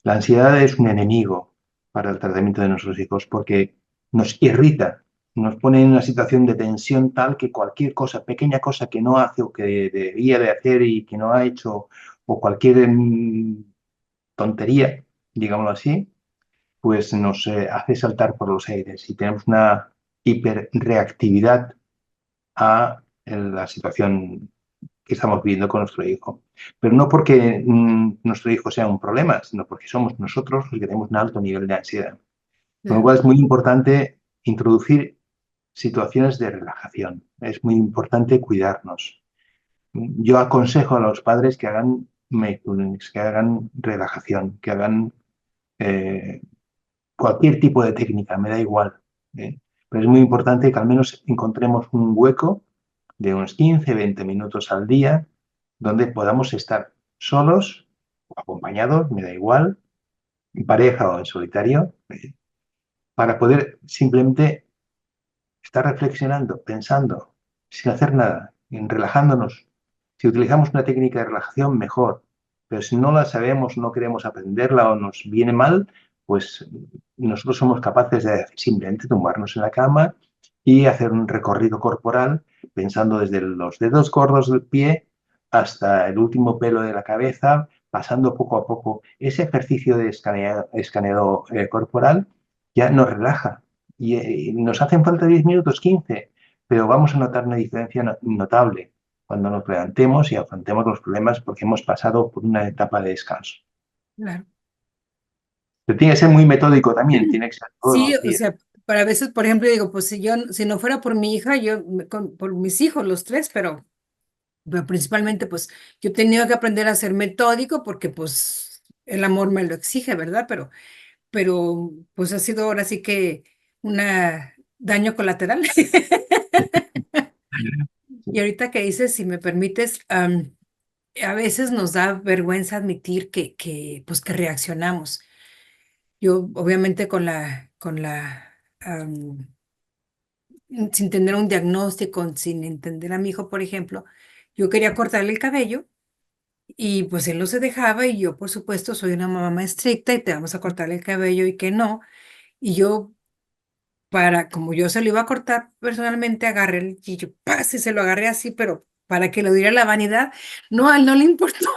La ansiedad es un enemigo para el tratamiento de nuestros hijos porque nos irrita, nos pone en una situación de tensión tal que cualquier cosa, pequeña cosa que no hace o que debería de hacer y que no ha hecho, o cualquier tontería, digámoslo así, pues nos hace saltar por los aires y tenemos una hiperreactividad a la situación que estamos viviendo con nuestro hijo. Pero no porque nuestro hijo sea un problema, sino porque somos nosotros los que tenemos un alto nivel de ansiedad. Con lo Claro, cual es muy importante introducir situaciones de relajación. Es muy importante cuidarnos. Yo aconsejo a los padres que hagan mindfulness, que hagan relajación, que hagan eh, cualquier tipo de técnica, me da igual. ¿Eh? Pero es muy importante que al menos encontremos un hueco de unos 15, 20 minutos al día donde podamos estar solos o acompañados, me da igual, en pareja o en solitario, para poder simplemente estar reflexionando, pensando, sin hacer nada, en relajándonos. Si utilizamos una técnica de relajación, mejor. Pero si no la sabemos, no queremos aprenderla o nos viene mal, pues nosotros somos capaces de simplemente tumbarnos en la cama y hacer un recorrido corporal, pensando desde los dedos gordos del pie hasta el último pelo de la cabeza, pasando poco a poco. Ese ejercicio de escaneado corporal ya nos relaja y nos hacen falta 10 minutos, 15, pero vamos a notar una diferencia notable cuando nos levantemos y afrontemos los problemas porque hemos pasado por una etapa de descanso. claro. Pero tiene que ser muy metódico también, tiene que ser todos Sí, los o días. sea, para veces, por ejemplo, digo, pues si no fuera por mi hija, por mis hijos, los tres, pero principalmente, pues yo he tenido que aprender a ser metódico porque, pues, el amor me lo exige, ¿verdad? Pues ha sido ahora sí que una daño colateral. Y ahorita que dices, si me permites, a veces nos da vergüenza admitir pues, que reaccionamos. Yo, obviamente, sin tener un diagnóstico, sin entender a mi hijo, por ejemplo, yo quería cortarle el cabello y pues él no se dejaba y yo, por supuesto, soy una mamá estricta y te vamos a cortarle el cabello y que no. Y yo, como yo se lo iba a cortar personalmente, agarré el y yo, ¡paz! Y se lo agarré así, pero para que lo diera la vanidad, no, a él no le importó.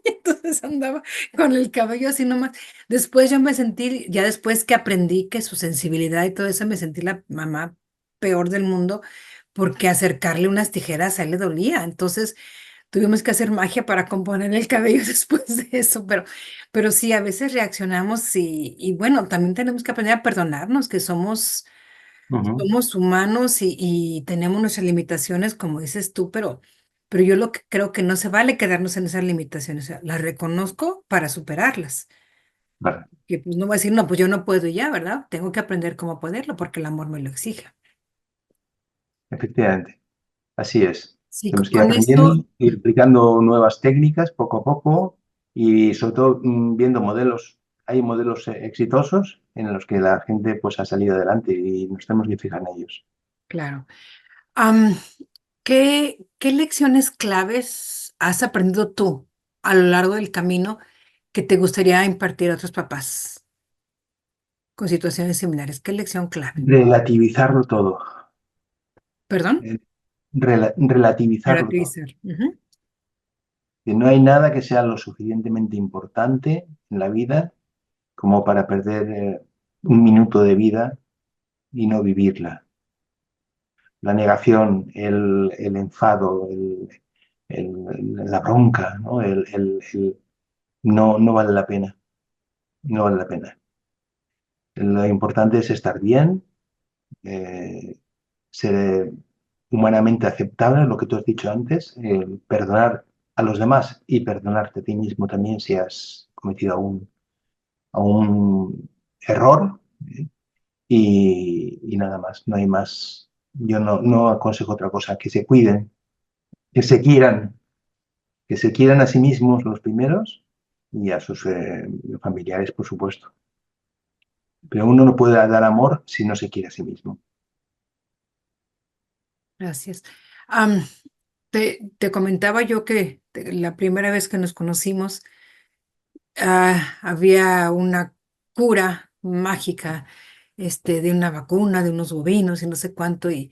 Y entonces andaba con el cabello así nomás. Después yo me sentí, ya después que aprendí que su sensibilidad y todo eso, me sentí la mamá peor del mundo porque acercarle unas tijeras a él le dolía. Entonces, tuvimos que hacer magia para componer el cabello después de eso, pero sí, a veces reaccionamos y bueno, también tenemos que aprender a perdonarnos, que Ujú. somos humanos y tenemos nuestras limitaciones, como dices tú, pero yo lo que creo que no se vale quedarnos en esas limitaciones, o sea, las reconozco para superarlas. Vale, Que pues no voy a decir, no, pues yo no puedo y ya, ¿verdad? Tengo que aprender cómo poderlo porque el amor me lo exige. efectivamente, así es. Sí, Tenemos que ir con aprendiendo, esto, ir aplicando nuevas técnicas poco a poco y sobre todo viendo modelos. Hay modelos exitosos en los que la gente pues ha salido adelante y nos tenemos que fijar en ellos. claro. Am, ¿qué lecciones claves has aprendido tú a lo largo del camino que te gustaría impartir a otros papás con situaciones similares? ¿Qué lección clave? Relativizarlo todo. ¿Perdón? eh, Relativizarlo todo. Relativizar. Ujú. Que no hay nada que sea lo suficientemente importante en la vida como para perder un minuto de vida y no vivirla. La negación, el enfado, la bronca, ¿no? No, no vale la pena, no vale la pena. Lo importante es estar bien, eh, ser humanamente aceptable, lo que tú has dicho antes, perdonar a los demás y perdonarte a ti mismo también si has cometido algún error, ¿eh? Y nada más, no hay más. Yo no aconsejo otra cosa, que se cuiden, que se quieran, que se quieran a sí mismos los primeros y a sus familiares, por supuesto. Pero uno no puede dar amor si no se quiere a sí mismo. Gracias. Te comentaba yo que la primera vez que nos conocimos, había una cura mágica, de una vacuna, de unos bovinos y no sé cuánto, y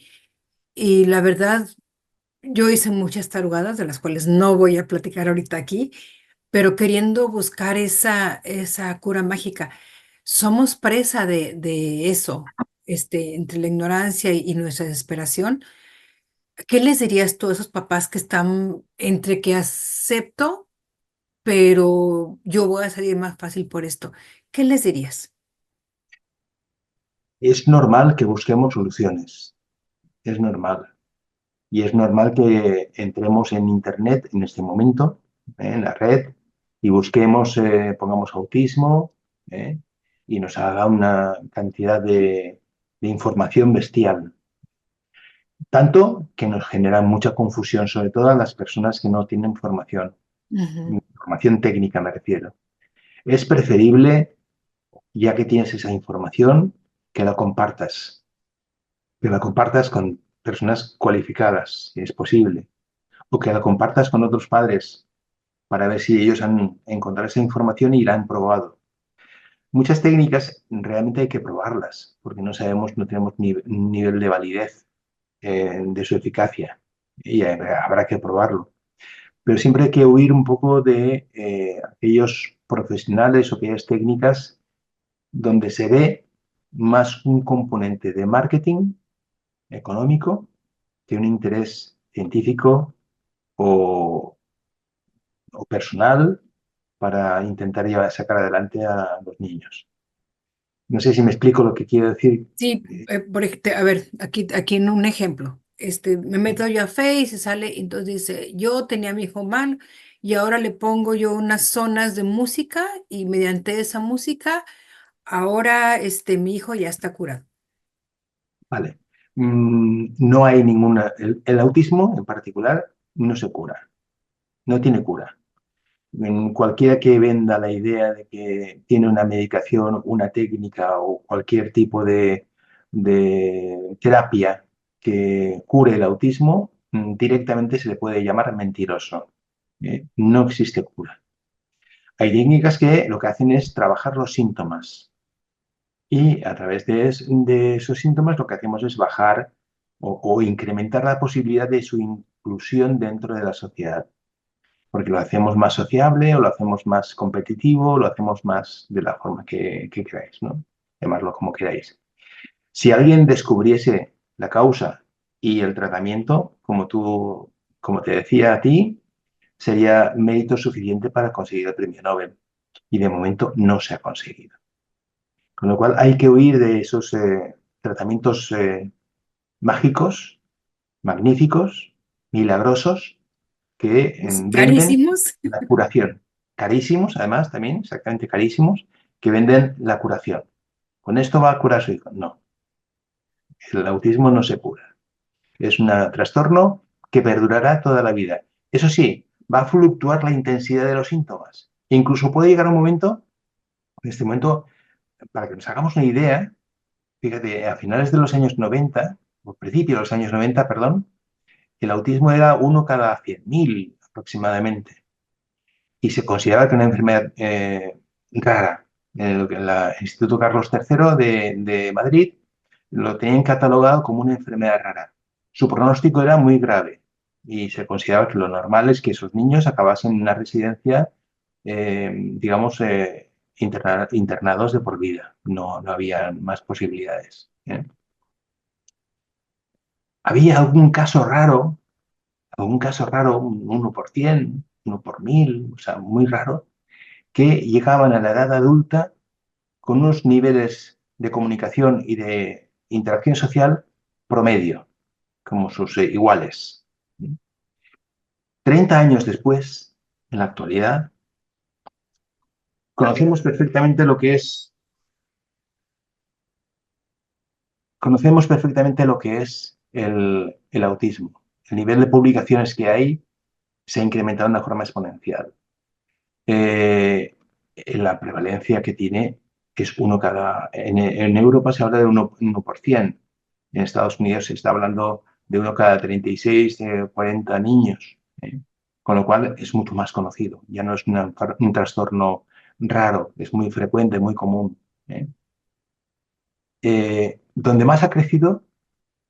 la verdad, yo hice muchas tarugadas, de las cuales no voy a platicar ahorita aquí, pero queriendo buscar esa cura mágica. Somos presa de eso, entre la ignorancia y nuestra desesperación. ¿Qué les dirías tú a esos papás que están entre que acepto, pero yo voy a salir más fácil por esto? ¿Qué les dirías? Es normal que busquemos soluciones, es normal. Y es normal que entremos en Internet en este momento, en la red, y busquemos, pongamos autismo, ¿eh? Y nos haga una cantidad de información bestial. Tanto que nos genera mucha confusión, sobre todo a las personas que no tienen formación, Ujú, formación técnica me refiero. Es preferible, ya que tienes esa información, que la compartas, que la compartas con personas cualificadas, si es posible, o que la compartas con otros padres para ver si ellos han encontrado esa información y la han probado. Muchas técnicas realmente hay que probarlas, porque no sabemos, no tenemos un nivel de validez de su eficacia y habrá que probarlo. Pero siempre hay que huir un poco de aquellos profesionales o aquellas técnicas donde se ve más un componente de marketing económico que un interés científico o, o personal para intentar sacar adelante a los niños. No sé si me explico lo que quiero decir. sí, a ver, aquí en un ejemplo, me meto yo a Face y sale, entonces dice, yo tenía a mi hijo mal y ahora le pongo yo unas zonas de música y mediante esa música, ahora mi hijo ya está curado. Vale. No hay ninguna. El autismo en particular no se cura, no tiene cura. Cualquiera que venda la idea de que tiene una medicación, una técnica o cualquier tipo de terapia que cure el autismo, directamente se le puede llamar mentiroso. No existe cura. Hay técnicas que lo que hacen es trabajar los síntomas y a través de esos síntomas lo que hacemos es bajar o incrementar la posibilidad de su inclusión dentro de la sociedad, porque lo hacemos más sociable o lo hacemos más competitivo, o lo hacemos más de la forma que queráis, ¿no? Llamarlo como queráis. Si alguien descubriese la causa y el tratamiento, como te decía a ti, sería mérito suficiente para conseguir el premio Nobel. Y de momento no se ha conseguido. Con lo cual hay que huir de esos tratamientos mágicos, magníficos, milagrosos, que venden Carísimos. la curación. Carísimos, además, también, exactamente carísimos, que venden la curación. ¿Con esto va a curar su hijo? No, el autismo no se cura. Es un trastorno que perdurará toda la vida. Eso sí, va a fluctuar la intensidad de los síntomas. Incluso puede llegar un momento, en este momento, para que nos hagamos una idea, fíjate, a finales de los años 90, o principios de los años 90, perdón, el autismo era uno cada 100.000 aproximadamente y se consideraba que una enfermedad rara. El Instituto Carlos III de Madrid lo tenían catalogado como una enfermedad rara. Su pronóstico era muy grave y se consideraba que lo normal es que esos niños acabasen en una residencia, digamos, internados de por vida. No, no había más posibilidades. Había algún caso raro, un 1%, 1 por 1000, o sea, muy raro, que llegaban a la edad adulta con unos niveles de comunicación y de interacción social promedio, como sus iguales. 30 años después, en la actualidad, conocemos perfectamente lo que es, conocemos perfectamente lo que es el autismo. El nivel de publicaciones que hay se ha incrementado de una forma exponencial. Eh, la prevalencia que tiene es uno cada... En Europa se habla de 1%. En Estados Unidos se está hablando de uno cada 36, 40 niños. Con lo cual es mucho más conocido. Ya no es un trastorno raro, es muy frecuente, muy común. ¿eh? Donde más ha crecido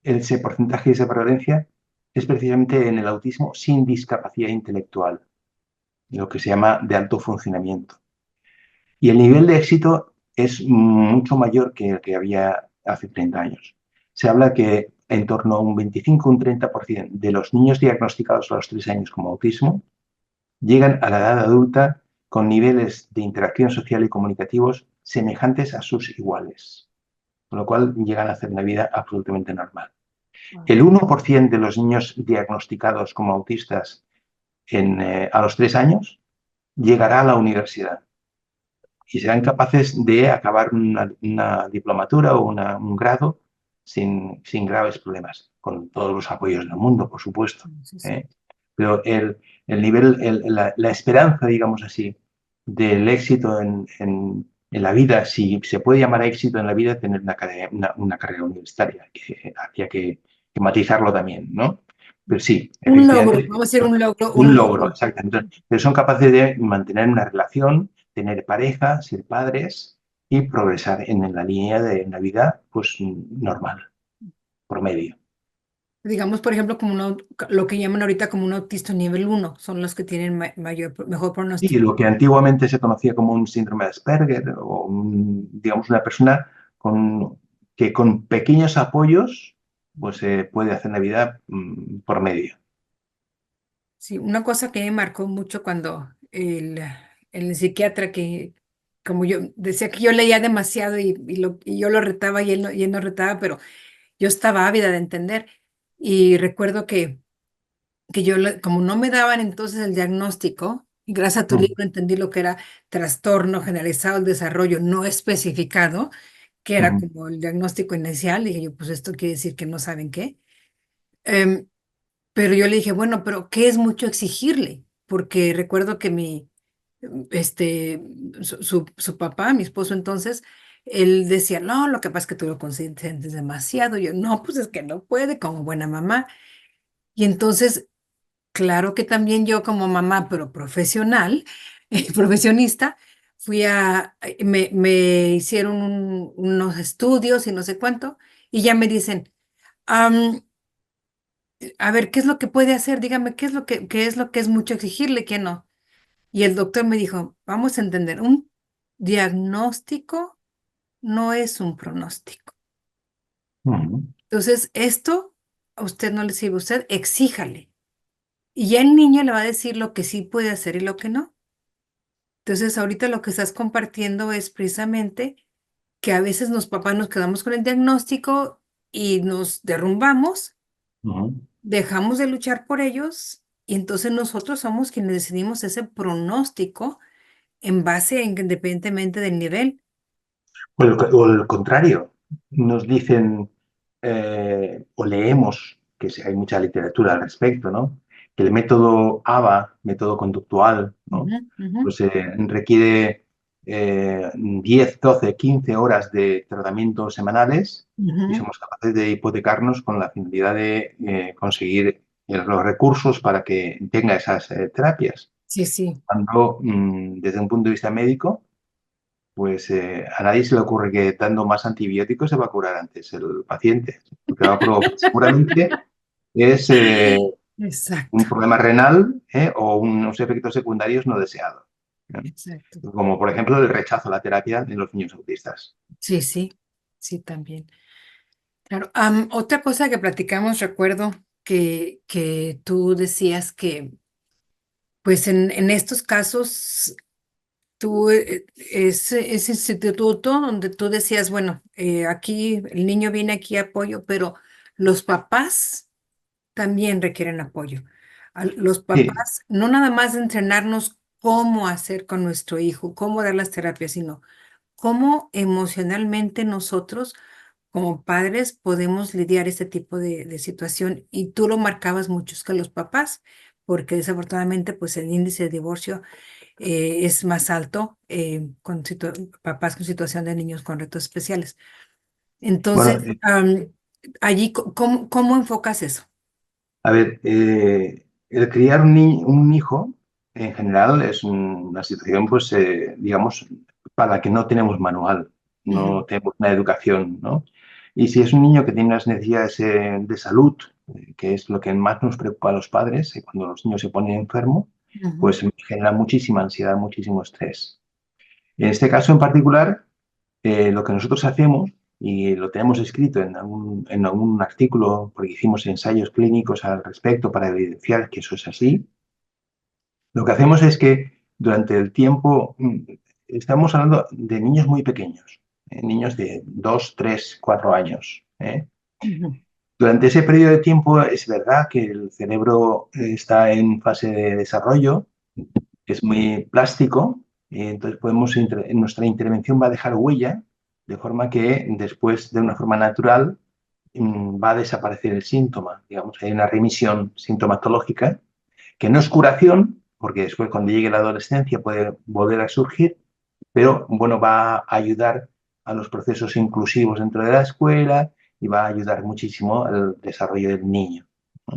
ese porcentaje de esa prevalencia es precisamente en el autismo sin discapacidad intelectual, lo que se llama de alto funcionamiento. Y el nivel de éxito es mucho mayor que el que había hace 30 años. Se habla que en torno a un 25 o un 30% de los niños diagnosticados a los 3 años como autismo llegan a la edad adulta con niveles de interacción social y comunicativos semejantes a sus iguales, con lo cual llegan a hacer una vida absolutamente normal. El 1% de los niños diagnosticados como autistas a los 3 años llegará a la universidad y serán capaces de acabar una diplomatura o un grado sin graves problemas, con todos los apoyos del mundo, por supuesto. Sí, sí. ¿eh? Pero el nivel, la esperanza, digamos así, del éxito en la vida, si se puede llamar éxito en la vida, tener una carrera universitaria, que había que matizarlo también, ¿no? Pero sí, Un logro, efectivamente, vamos a decir un un logro, logro. exactamente. Pero son capaces de mantener una relación, tener pareja, ser padres y progresar en la línea de una vida pues normal, promedio. Digamos, por ejemplo, lo que llaman ahorita como un autista nivel 1 son los que tienen mejor Y pronóstico. lo que antiguamente se conocía como un síndrome de Asperger o digamos una persona que con pequeños apoyos pues puede hacer una vida promedio. Sí, una cosa que me marcó mucho cuando el psiquiatra que, como yo decía que yo leía demasiado y yo lo retaba y él no retaba, pero yo estaba ávida de entender. Y recuerdo que como no me daban entonces el diagnóstico, y gracias a tu Mm, libro entendí lo que era trastorno generalizado del desarrollo no especificado, que era mm, como el diagnóstico inicial, y dije yo, pues esto quiere decir que no saben qué. Em, pero yo le dije, bueno, pero ¿qué es mucho exigirle? Porque recuerdo que este, su papá, mi esposo entonces, él decía, no, lo que pasa es que tú lo consientes demasiado. Yo, no, pues es que no puede, como buena mamá. Y entonces, claro que también yo como mamá, pero profesional, profesionista, me hicieron unos estudios y no sé cuánto, y ya me dicen, "Am, a ver, ¿qué es lo que puede hacer? Dígame, qué es lo que es mucho exigirle, qué no?" Y el doctor me dijo, vamos a entender, un diagnóstico no es un pronóstico. mm, Entonces, esto a usted no le sirve, usted exíjale. Y ya el niño le va a decir lo que sí puede hacer y lo que no. Entonces, ahorita lo que estás compartiendo es precisamente que a veces los papás nos quedamos con el diagnóstico y nos derrumbamos, Ujú. dejamos de luchar por ellos y entonces nosotros somos quienes decidimos ese pronóstico en base, independientemente del nivel. O el contrario, nos dicen o leemos, que hay mucha literatura al respecto, ¿no? Que el método ABA, método conductual, ¿no? Ujú, ujú, Pues requiere 10, 12, 15 horas de tratamiento semanales y ujú. somos capaces de hipotecarnos con la finalidad de conseguir los recursos para que tenga esas terapias. Sí, sí, Cuando, desde un punto de vista médico, pues a nadie se le ocurre que dando más antibióticos se va a curar antes el paciente. Lo que va a provocar seguramente es exacto, un problema renal o unos efectos secundarios no deseados, ¿no? exacto. Como por ejemplo el rechazo a la terapia en los niños autistas. Sí, sí, sí, también. Claro. Otra cosa que platicamos, recuerdo que tú decías que, pues en estos casos, tú, ese instituto donde tú decías, bueno, aquí el niño viene aquí a apoyo, pero los papás también requieren apoyo. Los Sí, papás, no nada más de entrenarnos cómo hacer con nuestro hijo, cómo dar las terapias, sino cómo emocionalmente nosotros como padres podemos lidiar este tipo de situación. Y tú lo marcabas mucho, es que los papás, porque desafortunadamente pues el índice de divorcio es más alto con papás con situación de niños con retos especiales. bueno, Entonces, allí, ¿cómo enfocas eso? a ver, el criar un hijo en general es una situación, pues, digamos, para la que no tenemos manual, Ujú, no tenemos una educación, ¿no? Y si es un niño que tiene unas necesidades de salud, que es lo que más nos preocupa a los padres, cuando los niños se ponen enfermos, ujú, pues genera muchísima ansiedad, muchísimo estrés. En este caso en particular, lo que nosotros hacemos, y lo tenemos escrito en algún artículo, porque hicimos ensayos clínicos al respecto para evidenciar que eso es así, lo que hacemos es que durante el tiempo, estamos hablando de niños muy pequeños, niños de 2, 3, 4 años. ujú, Durante ese periodo de tiempo es verdad que el cerebro está en fase de desarrollo, es muy plástico, y entonces nuestra intervención va a dejar huella, de forma que después, de una forma natural, va a desaparecer el síntoma. Digamos, hay una remisión sintomatológica, que no es curación, porque después cuando llegue la adolescencia puede volver a surgir, pero bueno, va a ayudar a los procesos inclusivos dentro de la escuela y va a ayudar muchísimo al desarrollo del niño, ¿no?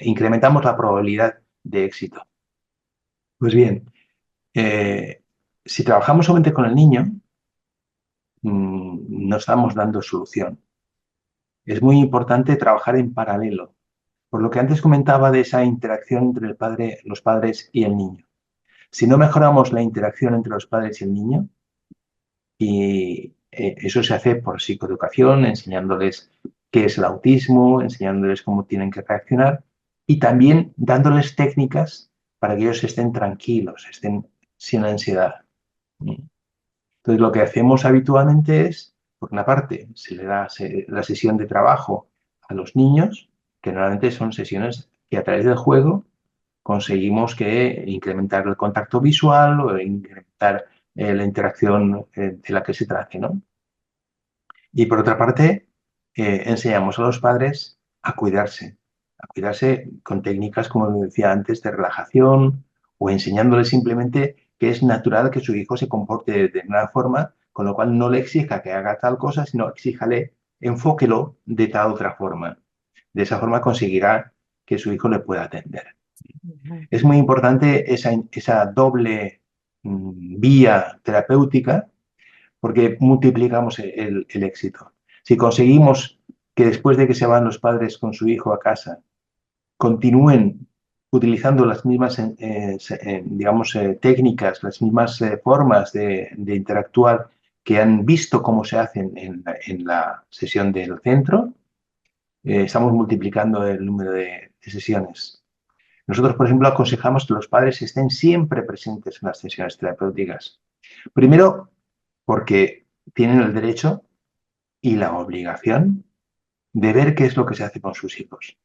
Incrementamos la probabilidad de éxito. Pues bien, eh, si trabajamos solamente con el niño, no estamos dando solución. Es muy importante trabajar en paralelo. Por lo que antes comentaba de esa interacción entre los padres y el niño. Si no mejoramos la interacción entre los padres y el niño, y eso se hace por psicoeducación, enseñándoles qué es el autismo, enseñándoles cómo tienen que reaccionar y también dándoles técnicas para que ellos estén tranquilos, estén sin ansiedad. Entonces, lo que hacemos habitualmente es, por una parte, se le da la sesión de trabajo a los niños, que normalmente son sesiones que a través del juego conseguimos que incrementar el contacto visual o incrementar la interacción de la que se trate, ¿no? Y por otra parte, enseñamos a los padres a cuidarse con técnicas, como decía antes, de relajación o enseñándoles simplemente que es natural que su hijo se comporte de determinada forma, con lo cual no le exija que haga tal cosa, sino exíjale, enfóquelo de tal otra forma. De esa forma conseguirá que su hijo le pueda atender. ujú. Es muy importante esa doble vía terapéutica porque multiplicamos el éxito. Si conseguimos que después de que se van los padres con su hijo a casa, continúen utilizando las mismas, digamos, técnicas, las mismas formas de interactuar que han visto cómo se hacen en la sesión del centro, estamos multiplicando el número de sesiones. Nosotros, por ejemplo, aconsejamos que los padres estén siempre presentes en las sesiones terapéuticas. Primero, porque tienen el derecho y la obligación de ver qué es lo que se hace con sus hijos.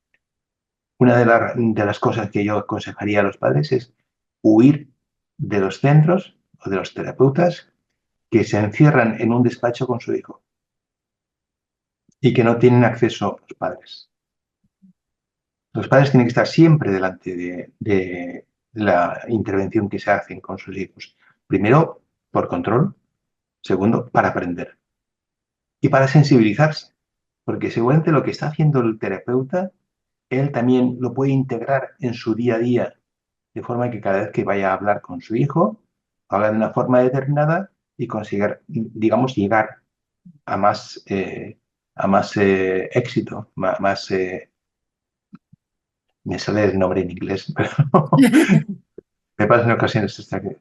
Una de las cosas que yo aconsejaría a los padres es huir de los centros o de los terapeutas que se encierran en un despacho con su hijo y que no tienen acceso a los padres. Los padres tienen que estar siempre delante de la intervención que se hacen con sus hijos. Primero, por control. Segundo, para aprender. Y para sensibilizarse. Porque seguramente lo que está haciendo el terapeuta, él también lo puede integrar en su día a día, de forma que cada vez que vaya a hablar con su hijo, habla de una forma determinada y consiga, digamos, llegar a más éxito, me sale el nombre en inglés, pero me pasa en ocasiones hasta que,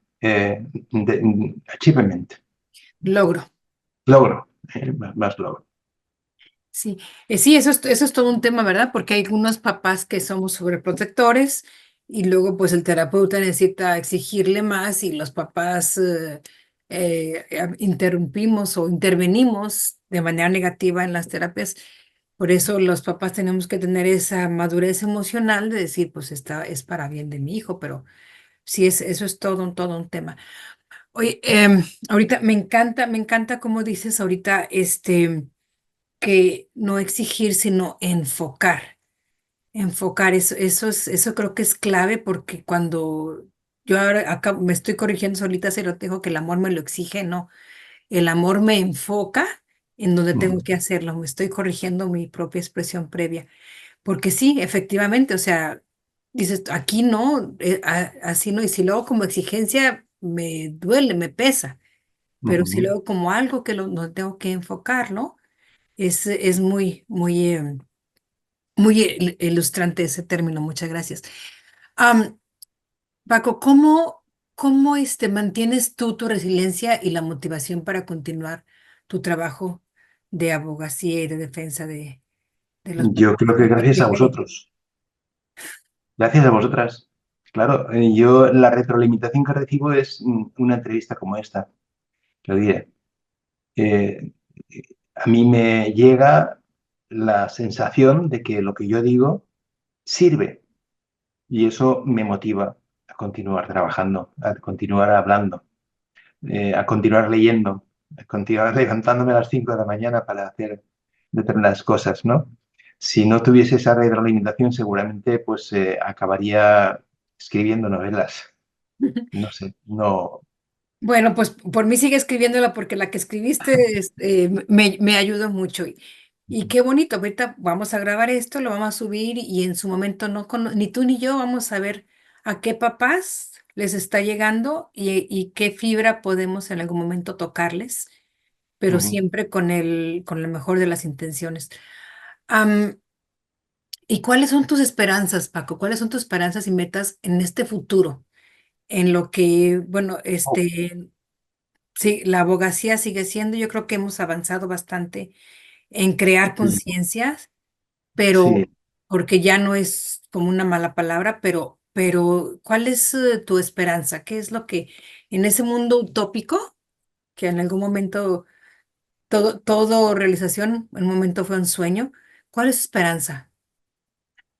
achievement, Logro. logro, más logro. Sí, sí, eso es todo un tema, ¿verdad? Porque hay algunos papás que somos sobreprotectores y luego pues el terapeuta necesita exigirle más y los papás interrumpimos o intervenimos de manera negativa en las terapias. Por eso los papás tenemos que tener esa madurez emocional de decir, pues es para bien de mi hijo, pero sí, eso es todo un tema. Oye, ahorita me encanta como dices ahorita, que no exigir, sino enfocar. Enfocar, eso creo que es clave porque cuando yo ahora acá me estoy corrigiendo solita, se lo digo que el amor me lo exige, no. El amor me enfoca en donde tengo que hacerlo. Me estoy corrigiendo mi propia expresión previa. Porque sí, efectivamente, o sea, dices, aquí no, así no. Y si luego como exigencia me duele, me pesa. Pero si luego como algo que no tengo que enfocar, ¿no? Es muy ilustrante ese término, muchas gracias. Am, Paco, ¿cómo mantienes tú tu resiliencia y la motivación para continuar tu trabajo de abogacía y de defensa de los Yo papás? creo que gracias a vosotros, gracias a vosotras. Claro, yo la retroalimentación que recibo es una entrevista como esta, lo diré. Eh, a mí me llega la sensación de que lo que yo digo sirve y eso me motiva a continuar trabajando, a continuar hablando, a continuar leyendo, a continuar levantándome a las 5 de la mañana para hacer determinadas cosas, ¿no? Si no tuviese esa retroalimentación, seguramente pues acabaría escribiendo novelas. No sé, no. Bueno, pues por mí sigue escribiéndola porque la que escribiste me ayudó mucho. Y qué bonito, ahorita vamos a grabar esto, lo vamos a subir y en su momento ni tú ni yo vamos a ver a qué papás les está llegando y qué fibra podemos en algún momento tocarles, pero Ujú. siempre con la mejor de las intenciones. Am, ¿Y cuáles son tus esperanzas, Paco? ¿Cuáles son tus esperanzas y metas en este futuro? En lo que, bueno, Oh, sí, la abogacía sigue siendo, yo creo que hemos avanzado bastante en crear sí, conciencias, sí. pero porque ya no es como una mala palabra, pero ¿cuál es tu esperanza? ¿Qué es lo que en ese mundo utópico, que en algún momento todo realización, en un momento fue un sueño, ¿cuál es tu esperanza?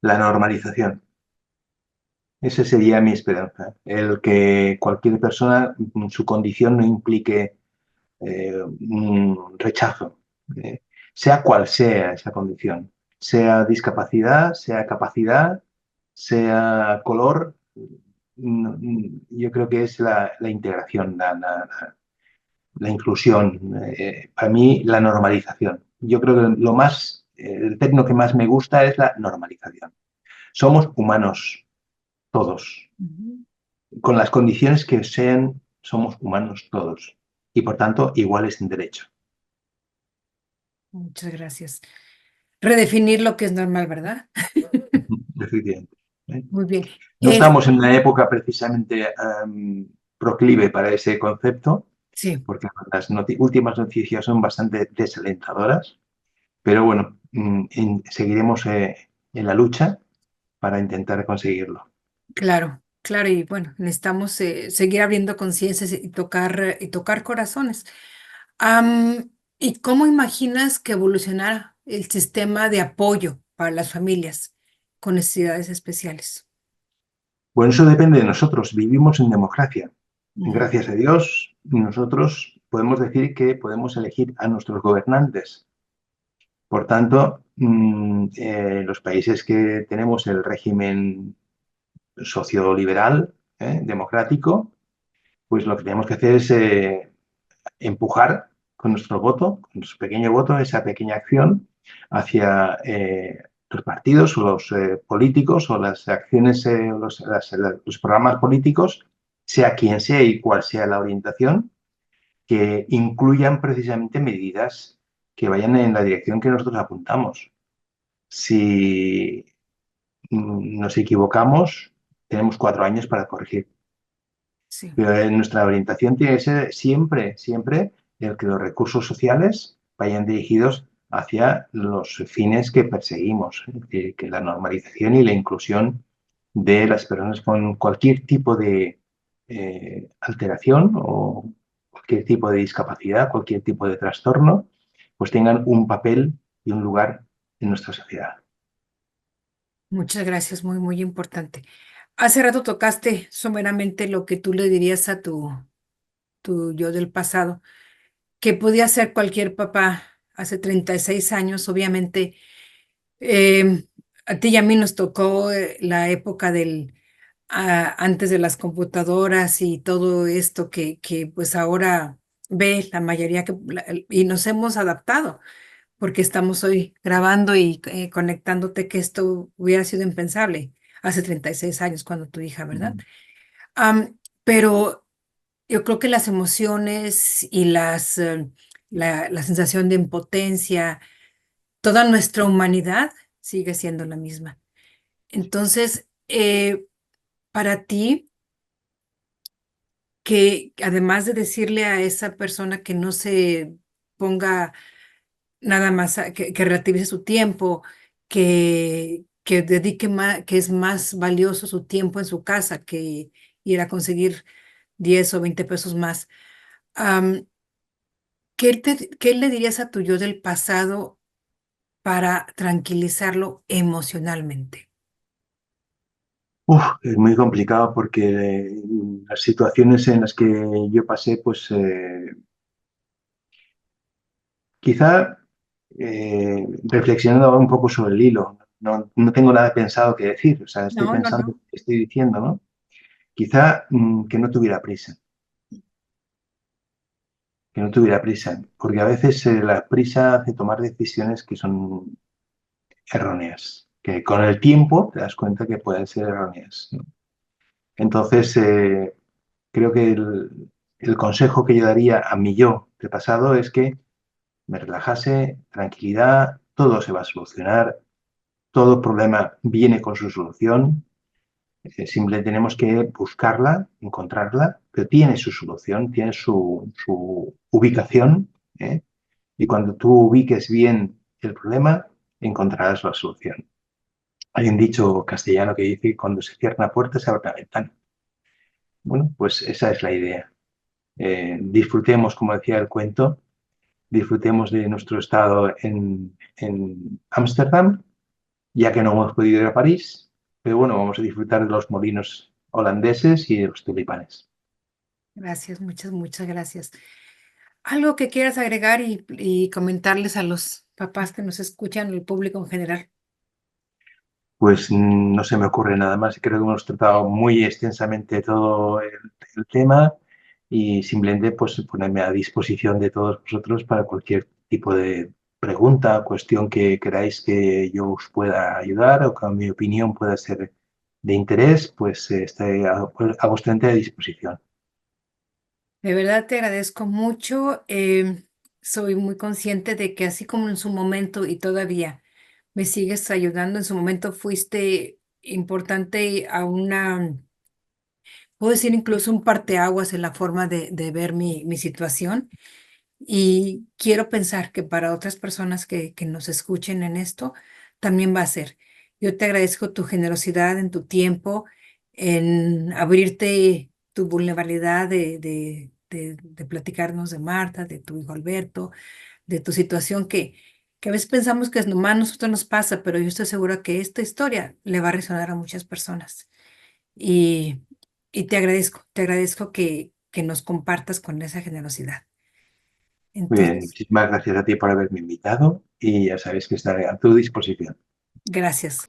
La normalización. Esa sería mi esperanza. El que cualquier persona, su condición no implique un rechazo, sea cual sea esa condición, sea discapacidad, sea capacidad, sea color. Yo creo que es la integración, la inclusión, para mí la normalización. Yo creo que el término que más me gusta es la normalización. Somos humanos todos, Ujú. con las condiciones que sean, somos humanos todos y por tanto iguales en derecho. Muchas gracias. Redefinir lo que es normal, ¿verdad? Efectivamente. ¿Eh? Muy bien. No estamos en una época precisamente proclive para ese concepto, Sí. porque las últimas noticias son bastante desalentadoras, pero bueno, seguiremos en la lucha para intentar conseguirlo. Claro, claro, y bueno, necesitamos seguir abriendo conciencias y tocar corazones. ¿Y cómo imaginas que evolucionará el sistema de apoyo para las familias con necesidades especiales? Bueno, eso depende de nosotros. Vivimos en democracia. Ujú. Gracias a Dios, nosotros podemos decir que podemos elegir a nuestros gobernantes. Por tanto, los países que tenemos el régimen socioliberal, democrático, pues lo que tenemos que hacer es empujar con nuestro voto, con nuestro pequeño voto, esa pequeña acción hacia los partidos o los políticos o las acciones o los programas políticos, sea quien sea y cual sea la orientación, que incluyan precisamente medidas que vayan en la dirección que nosotros apuntamos. Si nos equivocamos, tenemos 4 años para corregir. Sí. Pero nuestra orientación tiene que ser siempre, siempre el que los recursos sociales vayan dirigidos hacia los fines que perseguimos, que la normalización y la inclusión de las personas con cualquier tipo de alteración o cualquier tipo de discapacidad, cualquier tipo de trastorno, pues tengan un papel y un lugar en nuestra sociedad. Muchas gracias, muy, muy importante. Hace rato tocaste someramente lo que tú le dirías a tu yo del pasado, que podía ser cualquier papá hace 36 años. Obviamente, a ti y a mí nos tocó la época antes de las computadoras y todo esto que pues ahora ve la mayoría y nos hemos adaptado, porque estamos hoy grabando y conectándote, que esto hubiera sido impensable hace 36 años cuando tu hija, ¿verdad? Pero yo creo que las emociones y la sensación de impotencia, toda nuestra humanidad sigue siendo la misma. Entonces, para ti, que además de decirle a esa persona que no se ponga nada más, que relativice su tiempo, que dedique más, que es más valioso su tiempo en su casa que ir a conseguir 10 o 20 pesos más. am, ¿Qué le dirías a tu yo del pasado para tranquilizarlo emocionalmente? Uf, es muy complicado porque las situaciones en las que yo pasé, pues quizá reflexionando un poco sobre el hilo, no tengo nada pensado que decir, o sea, estoy No, no, pensando, no. estoy diciendo, ¿no? Quizá que no tuviera prisa, que no tuviera prisa, porque a veces la prisa hace tomar decisiones que son erróneas, que con el tiempo te das cuenta que pueden ser erróneas, ¿no? Entonces, creo que el consejo que yo daría a mi yo del pasado es que me relajase, tranquilidad, todo se va a solucionar, todo problema viene con su solución, simplemente tenemos que buscarla, encontrarla, pero tiene su solución, tiene su ubicación, ¿eh? Y cuando tú ubiques bien el problema, encontrarás la solución. Hay un dicho castellano que dice, cuando se cierra una puerta, se abre una ventana. Bueno, pues esa es la idea. Disfrutemos, como decía el cuento, disfrutemos de nuestro estado en Ámsterdam, ya que no hemos podido ir a París, pero bueno, vamos a disfrutar de los molinos holandeses y de los tulipanes. Gracias, muchas, muchas gracias. ¿Algo que quieras agregar y comentarles a los papás que nos escuchan, el público en general? Pues no se me ocurre nada más. Creo que hemos tratado muy extensamente todo el tema y simplemente pues ponerme a disposición de todos vosotros para cualquier tipo de pregunta, cuestión que queráis que yo os pueda ayudar o que mi opinión pueda ser de interés, pues estoy a vuestra entera disposición. De verdad te agradezco mucho. Soy muy consciente de que así como en su momento y todavía me sigues ayudando, en su momento fuiste importante a puedo decir incluso un parteaguas en la forma de ver mi situación. Y quiero pensar que para otras personas que nos escuchen en esto, también va a ser. Yo te agradezco tu generosidad en tu tiempo, en abrirte tu vulnerabilidad de platicarnos de Marta, de tu hijo Alberto, de tu situación que a veces pensamos que nomás a nosotros nos pasa, pero yo estoy segura que esta historia le va a resonar a muchas personas. Y, y te agradezco que nos compartas con esa generosidad. Muy bien, Entonces, muchísimas gracias a ti por haberme invitado y ya sabes que estaré a tu disposición. gracias.